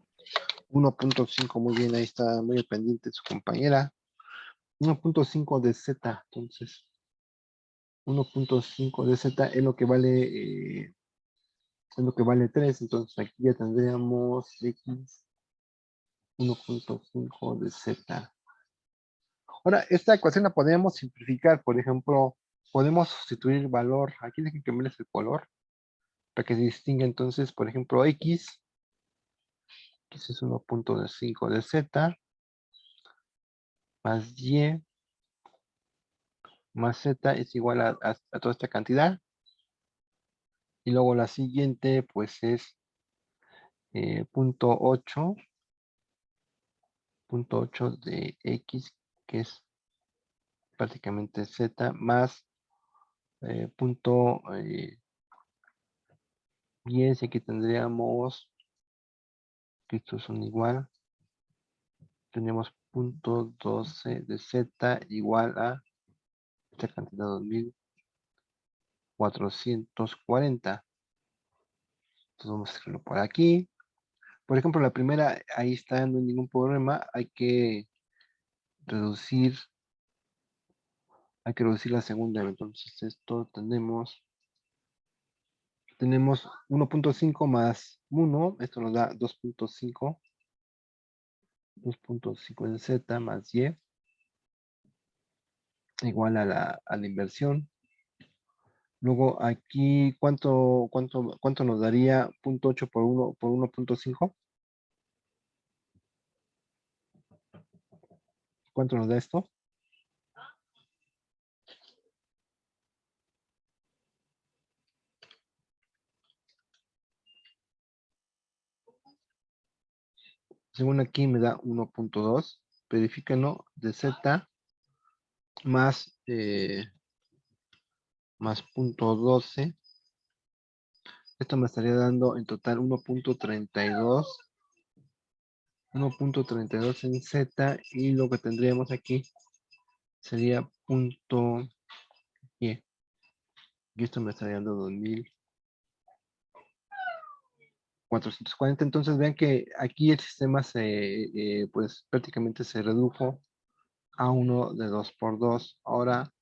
1.5? Muy bien, ahí está muy pendiente su compañera. 1.5 de Z, entonces. 1.5 de Z es lo que vale 3, entonces aquí ya tendríamos X 1.5 de Z. Ahora, esta ecuación la podemos simplificar, por ejemplo, podemos sustituir valor, aquí hay que cambiarles el color, para que se distinga entonces, por ejemplo, X es 1.5 de Z, más Y, más Z es igual a toda esta cantidad, y luego la siguiente, pues es punto 8 de X, que es prácticamente Z, más punto 10, y aquí tendríamos que estos son igual, tenemos punto 12 de Z igual a esta cantidad 2440. Entonces vamos a escribirlo por aquí. Por ejemplo, la primera, ahí está, no hay ningún problema, hay que reducir la segunda. Entonces esto tenemos 1.5 más 1, esto nos da 2.5 en Z más Y igual a la inversión. Luego aquí, ¿cuánto nos daría 0.8 por 1.5? ¿Cuánto nos da esto? Según aquí me da 1.2. Verifíquenlo de Z más, más 0.12. Esto me estaría dando en total 1.32. 1.32 en Z y lo que tendríamos aquí sería punto Y. Y esto me estaría dando 2440. Entonces vean que aquí el sistema pues prácticamente se redujo a uno de 2 por 2. Ahora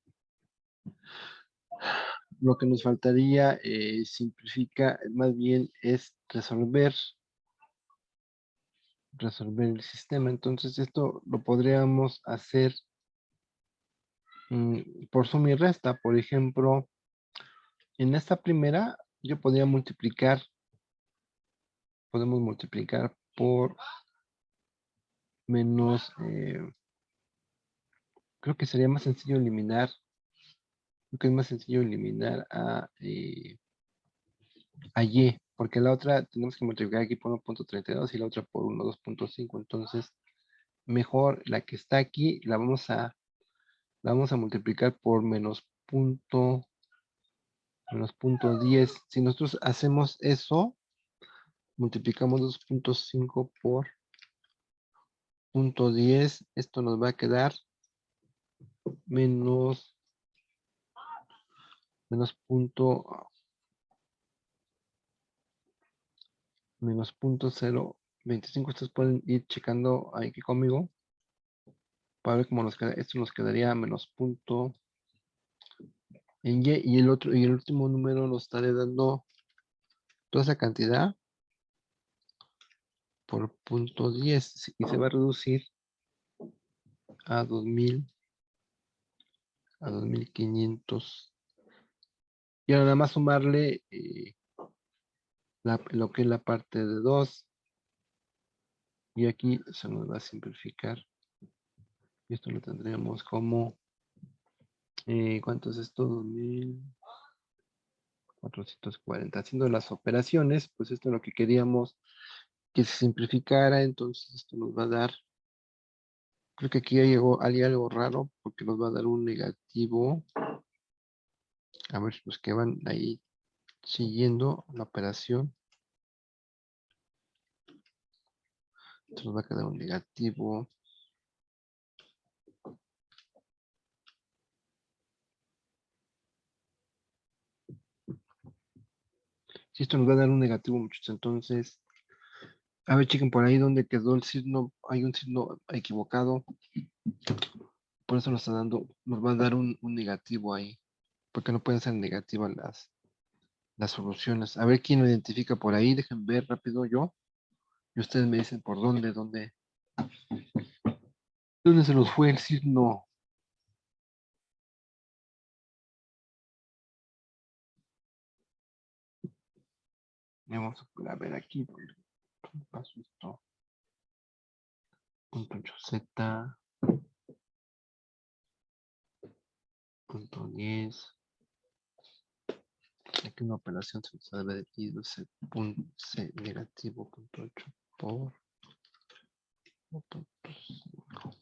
lo que nos faltaría simplifica más bien es resolver el sistema. Entonces esto lo podríamos hacer por suma y resta. Por ejemplo, en esta primera yo podría podemos multiplicar por menos, creo que sería más sencillo eliminar, creo que es más sencillo eliminar a Y, porque la otra tenemos que multiplicar aquí por 1.32 y la otra por 2.5. Entonces mejor la que está aquí la vamos a multiplicar por menos punto 10. Si nosotros hacemos eso, multiplicamos 2.5 por 0.10, esto nos va a quedar menos punto menos 0.25. Ustedes pueden ir checando aquí conmigo para ver cómo nos queda. Esto nos quedaría menos punto en Y, y el último número nos estaré dando toda esa cantidad por 0.10 y se va a reducir a 2500. Y ahora nada más sumarle lo que es la parte de 2 y aquí se nos va a simplificar. Y esto lo tendríamos como, ¿cuánto es esto? 2440. Haciendo las operaciones, pues esto es lo que queríamos que se simplificara. Entonces esto nos va a dar, creo que aquí hay algo raro porque nos va a dar un negativo. A ver los que van ahí siguiendo la operación. Esto nos va a quedar un negativo. Si esto nos va a dar un negativo, muchachos, entonces, a ver, chequen por ahí donde quedó el signo. Hay un signo equivocado. Por eso nos va a dar un negativo ahí. Porque no pueden ser negativas las soluciones. A ver quién lo identifica por ahí. Dejen ver rápido yo. Y ustedes me dicen por dónde se nos fue el signo. Vamos a ver aquí. ¿Dónde pasó esto? Punto 8Z. Punto 10. Aquí una operación se nos debe ido ese punto C negativo punto 8 por 1.5.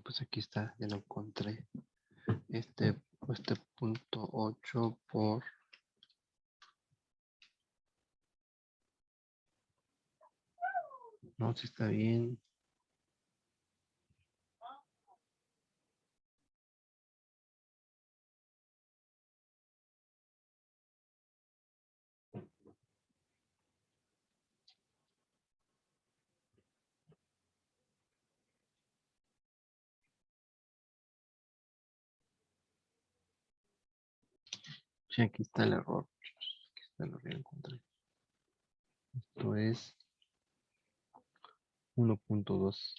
Pues aquí está, ya lo encontré. Este punto 8 por, no, si está bien. Sí, aquí está el error. Aquí está el error, ya lo encontré. Esto es 1.2.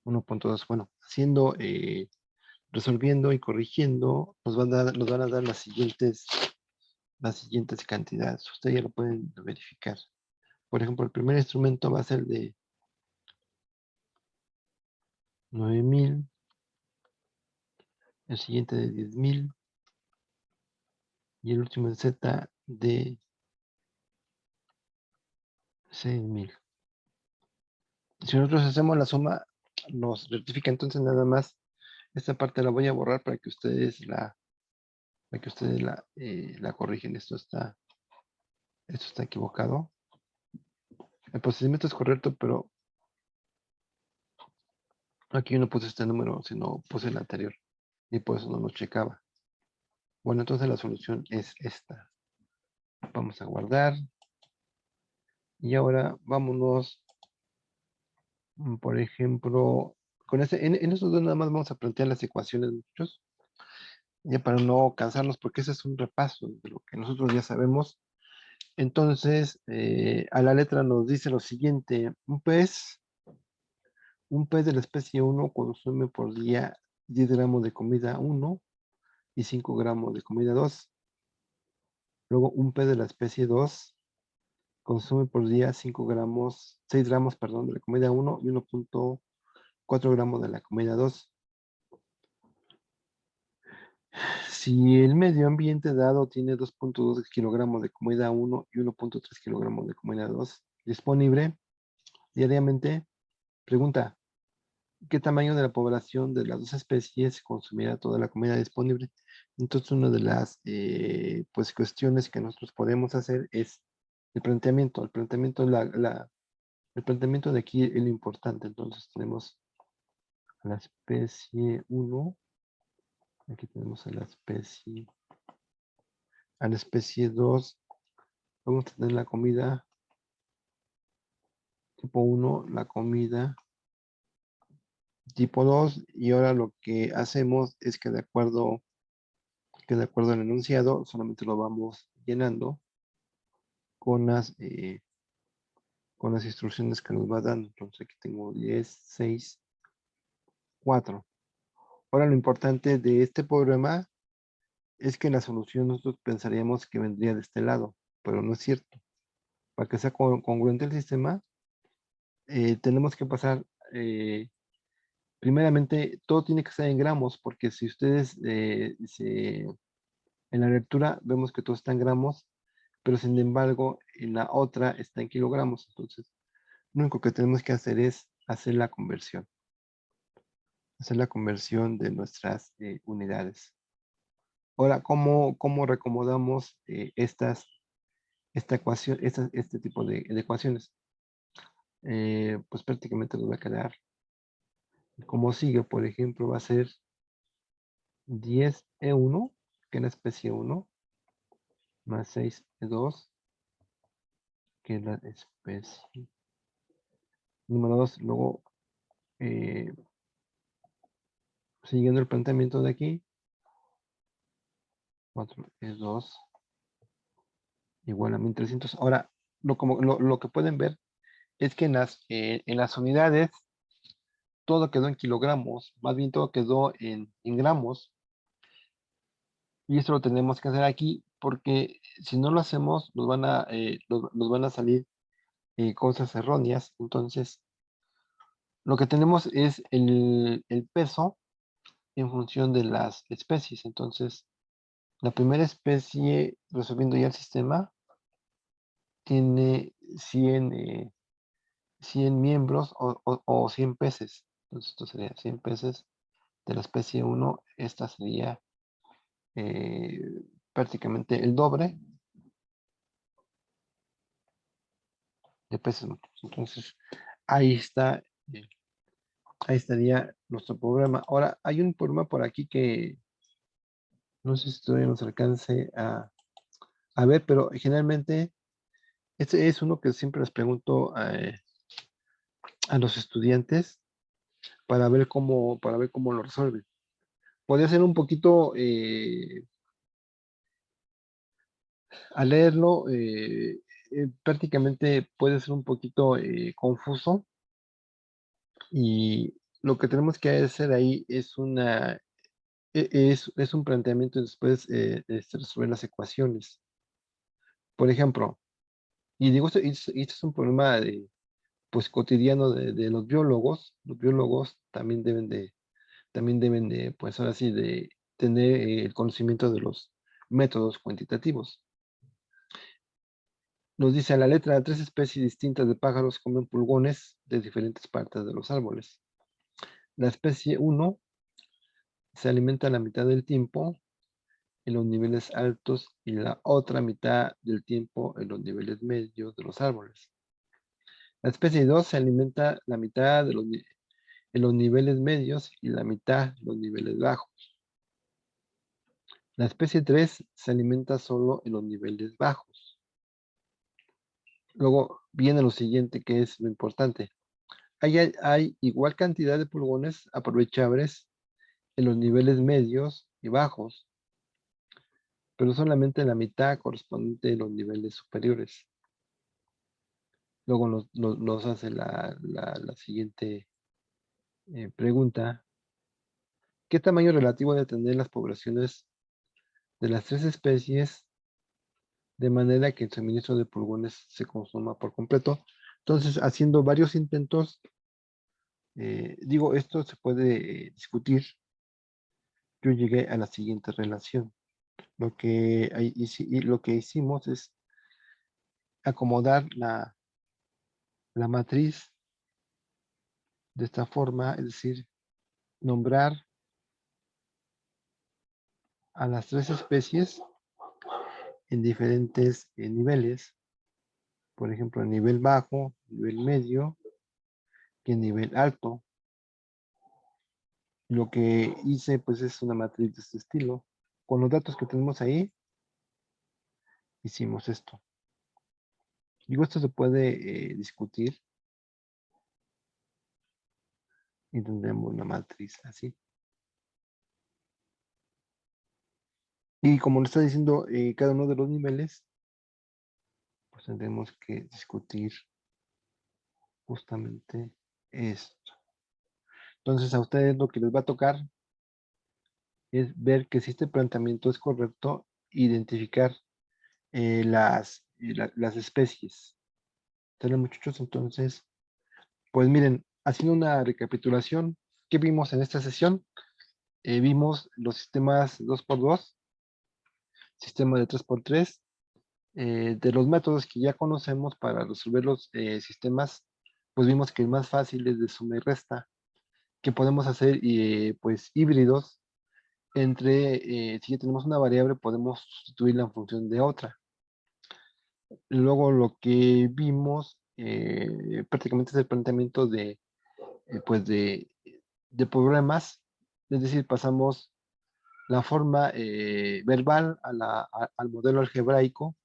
1.2. Bueno, haciendo, resolviendo y corrigiendo, nos van a dar las siguientes cantidades. Ustedes ya lo pueden verificar. Por ejemplo, el primer instrumento va a ser de 9,000, el siguiente de 10,000 y el último en Z de 6,000. Si nosotros hacemos la suma, nos rectifica. Entonces nada más esta parte la voy a borrar para que ustedes la corrigen. Esto está equivocado. El procedimiento es correcto, pero aquí no puse este número, sino puse el anterior. Y por eso no lo checaba. Bueno, entonces la solución es esta. Vamos a guardar. Y ahora vámonos, por ejemplo, con en estos dos nada más vamos a plantear las ecuaciones, muchachos. Ya para no cansarnos, porque ese es un repaso de lo que nosotros ya sabemos. Entonces, a la letra nos dice lo siguiente: un pez de la especie 1 consume por día 10 gramos de comida 1 y 5 gramos de comida 2. Luego, un pez de la especie 2 consume por día 6 gramos, perdón, de la comida 1 y 1.4 gramos de la comida 2. Si el medio ambiente dado tiene 2.2 kilogramos de comida 1 y 1.3 kilogramos de comida 2 disponible diariamente, pregunta: ¿qué tamaño de la población de las dos especies consumirá toda la comida disponible? Entonces, una de las pues, cuestiones que nosotros podemos hacer es el planteamiento. El planteamiento de aquí es lo importante. Entonces, tenemos a la especie 1. Aquí tenemos a la especie 2. Vamos a tener la comida tipo 1, la comida tipo 2, y ahora lo que hacemos es que de acuerdo al enunciado, solamente lo vamos llenando con las instrucciones que nos va dando. Entonces aquí tengo 10, 6, 4. Ahora lo importante de este problema es que la solución nosotros pensaríamos que vendría de este lado, pero no es cierto. Para que sea congruente el sistema, tenemos que pasar, primeramente, todo tiene que estar en gramos, porque si ustedes en la lectura vemos que todo está en gramos, pero sin embargo en la otra está en kilogramos. Entonces, lo único que tenemos que hacer es hacer la conversión de nuestras unidades. Ahora, ¿cómo recomodamos esta ecuación, este tipo de ecuaciones? Pues prácticamente nos va a quedar como sigue. Por ejemplo, va a ser 10E1, que es la especie 1, más 6E2, que es la especie número 2. Luego, siguiendo el planteamiento de aquí, 4E2 igual a 1300. Ahora, lo que pueden ver es que en las unidades todo quedó en kilogramos, más bien todo quedó en gramos, y esto lo tenemos que hacer aquí porque si no lo hacemos nos van a salir cosas erróneas. Entonces, lo que tenemos es el peso en función de las especies. Entonces, la primera especie, resolviendo ya el sistema, tiene 100 miembros o 100 peces. Entonces, esto sería 100 peces de la especie 1. Esta sería prácticamente el doble de peces. Entonces, ahí está, ahí estaría nuestro programa. Ahora, hay un problema por aquí que no sé si todavía nos alcance a ver, pero generalmente este es uno que siempre les pregunto a los estudiantes para ver cómo lo resuelven. Podría ser un poquito, al leerlo, prácticamente puede ser un poquito confuso, y lo que tenemos que hacer ahí es es un planteamiento y después resolver las ecuaciones. Por ejemplo, y digo, esto es un problema pues, cotidiano de los biólogos. Los biólogos también deben de, pues ahora sí, de tener el conocimiento de los métodos cuantitativos. Nos dice a la letra, 3 especies distintas de pájaros comen pulgones de diferentes partes de los árboles. La especie 1 se alimenta la mitad del tiempo en los niveles altos y la otra mitad del tiempo en los niveles medios de los árboles. La especie 2 se alimenta la mitad en los niveles medios y la mitad en los niveles bajos. La especie 3 se alimenta solo en los niveles bajos. Luego viene lo siguiente, que es lo importante. Hay igual cantidad de pulgones aprovechables en los niveles medios y bajos, pero solamente la mitad correspondiente de los niveles superiores. Luego nos hace la siguiente pregunta. ¿Qué tamaño relativo deben tener las poblaciones de las 3 especies de manera que el suministro de pulgones se consuma por completo? Entonces, haciendo varios intentos, digo, esto se puede discutir. Yo llegué a la siguiente relación. Lo que hicimos es acomodar la matriz de esta forma, es decir, nombrar a las 3 especies en diferentes niveles, por ejemplo, nivel bajo, nivel medio y en nivel alto. Lo que hice pues es una matriz de este estilo. Con los datos que tenemos ahí, hicimos esto. Digo, esto se puede discutir y tendremos una matriz así. Y como lo está diciendo cada uno de los niveles, pues tendremos que discutir justamente esto. Entonces a ustedes lo que les va a tocar es ver que si este planteamiento es correcto, identificar las especies. ¿Sale, muchachos? Entonces, pues miren, haciendo una recapitulación, ¿qué vimos en esta sesión? Vimos los sistemas 2x2, sistema de 3x3, de los métodos que ya conocemos para resolver los sistemas, pues vimos que el más fácil es de suma y resta, que podemos hacer pues híbridos entre, si ya tenemos una variable, podemos sustituirla en función de otra. Luego lo que vimos prácticamente es el planteamiento pues de problemas, es decir, pasamos la forma verbal al modelo algebraico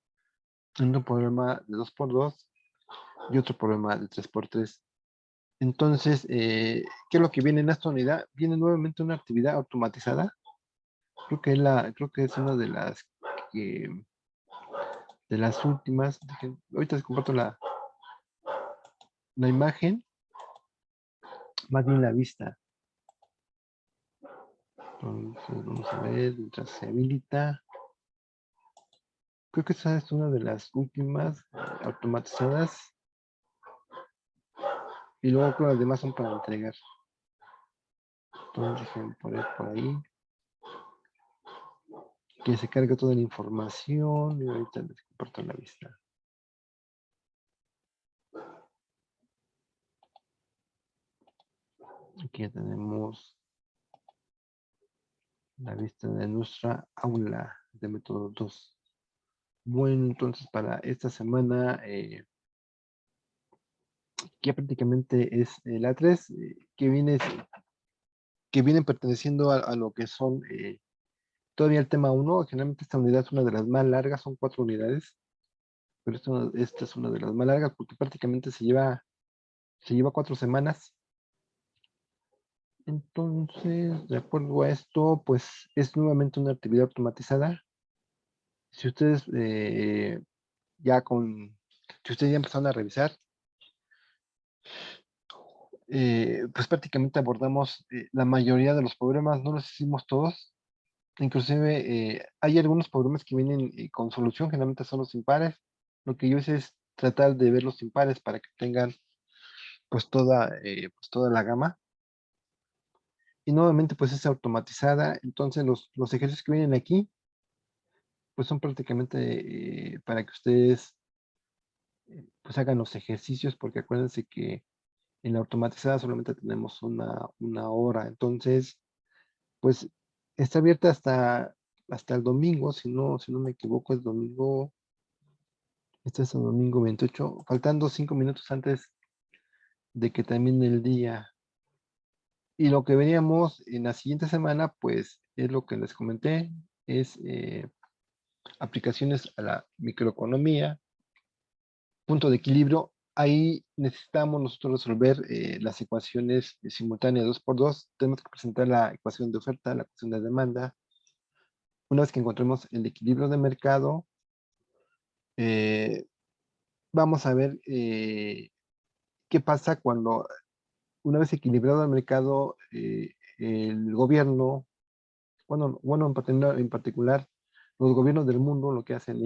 en un problema de 2x2 y otro problema de 3x3. Entonces, ¿qué es lo que viene en esta unidad? Viene nuevamente una actividad automatizada. Creo que es una que, de las últimas. Ahorita les comparto la imagen, más bien la vista. Entonces, vamos a ver, mientras se habilita. Creo que esta es una de las últimas automatizadas. Y luego creo que las demás son para entregar. Entonces, dejen poner por ahí. Que se cargue toda la información. Y ahorita les comparto la vista. Aquí ya tenemos la vista de nuestra aula de método 2. Bueno, entonces para esta semana ya prácticamente es la 3 que viene perteneciendo a lo que son todavía el tema 1. Generalmente esta unidad es una de las más largas, son 4 unidades, pero esta es una de las más largas porque prácticamente se lleva 4 semanas. Entonces, de acuerdo a esto, pues es nuevamente una actividad automatizada. Si ustedes si ustedes ya empezaron a revisar, pues prácticamente abordamos la mayoría de los problemas, no los hicimos todos. Inclusive hay algunos problemas que vienen con solución, generalmente son los impares. Lo que yo hice es tratar de ver los impares para que tengan pues toda la gama. Y nuevamente pues es automatizada. Entonces los ejercicios que vienen aquí pues son prácticamente para que ustedes pues hagan los ejercicios, porque acuérdense que en la automatizada solamente tenemos una hora. Entonces pues está abierta hasta el domingo, si no me equivoco, es domingo. Este es el domingo 28, faltando 5 minutos antes de que termine el día. Y lo que veríamos en la siguiente semana, pues es lo que les comenté, es aplicaciones a la microeconomía, punto de equilibrio. Ahí necesitamos nosotros resolver las ecuaciones simultáneas 2 por 2. Tenemos que presentar la ecuación de oferta, la ecuación de demanda. Una vez que encontremos el equilibrio de mercado, eh, vamos a ver qué pasa cuando una vez equilibrado el mercado, el gobierno, en particular, los gobiernos del mundo lo que hacen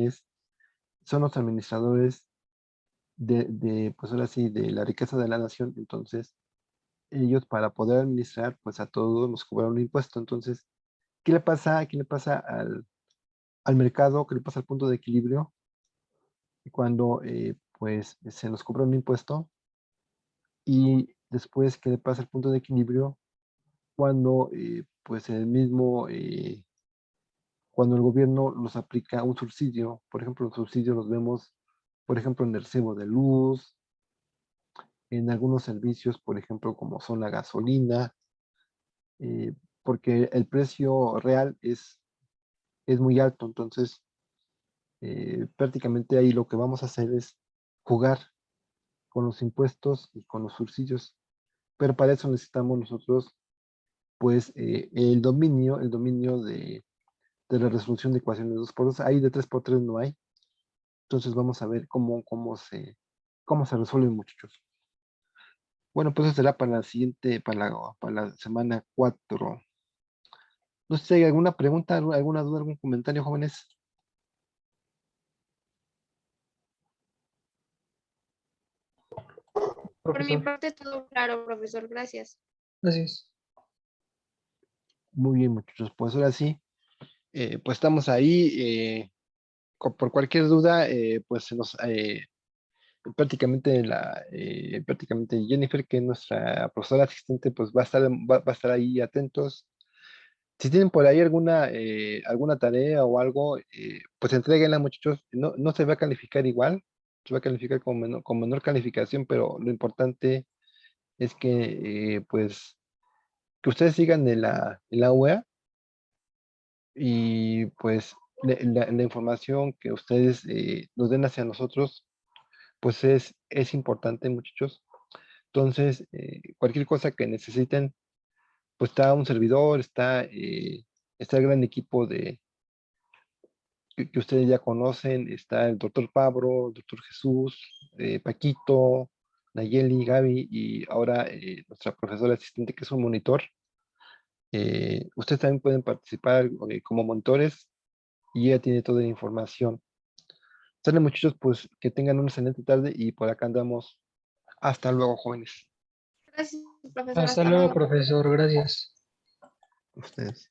son los administradores pues ahora sí, de la riqueza de la nación. Entonces, ellos para poder administrar, pues a todos nos cobran un impuesto. Entonces, ¿qué le pasa? ¿Qué le pasa al mercado? ¿Qué le pasa al punto de equilibrio? Cuando, pues, se nos cobra un impuesto y después, ¿qué le pasa al punto de equilibrio? Cuando pues cuando el gobierno nos aplica un subsidio. Por ejemplo, los subsidios los vemos, por ejemplo, en el recibo de luz, en algunos servicios, por ejemplo, como son la gasolina, eh, porque el precio real es muy alto. Entonces, prácticamente ahí lo que vamos a hacer es jugar con los impuestos y con los subsidios, pero para eso necesitamos nosotros, pues, el dominio de la resolución de ecuaciones 2 por 2. Ahí de 3 por 3 no hay. Entonces vamos a ver cómo se resuelven, muchachos. Bueno, pues eso será para la siguiente, para la semana 4. No sé si hay alguna pregunta, alguna duda, algún comentario, jóvenes. Por mi Profesor, parte, todo claro, profesor. Gracias. gracias. Muy bien, muchachos. Pues ahora sí, pues estamos ahí. Por cualquier duda, pues prácticamente Jennifer, que es nuestra profesora asistente, pues va a estar ahí atentos. Si tienen por ahí alguna tarea o algo, pues entréguenla, muchachos. No se va a calificar igual, se va a calificar con menor calificación, pero lo importante es que, pues, que ustedes sigan en la UEA y pues la información que ustedes nos den hacia nosotros, pues es importante, muchachos. Entonces, cualquier cosa que necesiten, pues está un servidor, está el gran equipo que ustedes ya conocen. Está el doctor Pablo, el doctor Jesús, Paquito, Nayeli, Gaby y ahora nuestra profesora asistente, que es un monitor. Ustedes también pueden participar como monitores y ella tiene toda la información. Sale, muchachos, pues que tengan una excelente tarde y por acá andamos. Hasta luego, jóvenes. Gracias, profesor. Hasta Hasta luego, luego. profesor, gracias. Ustedes.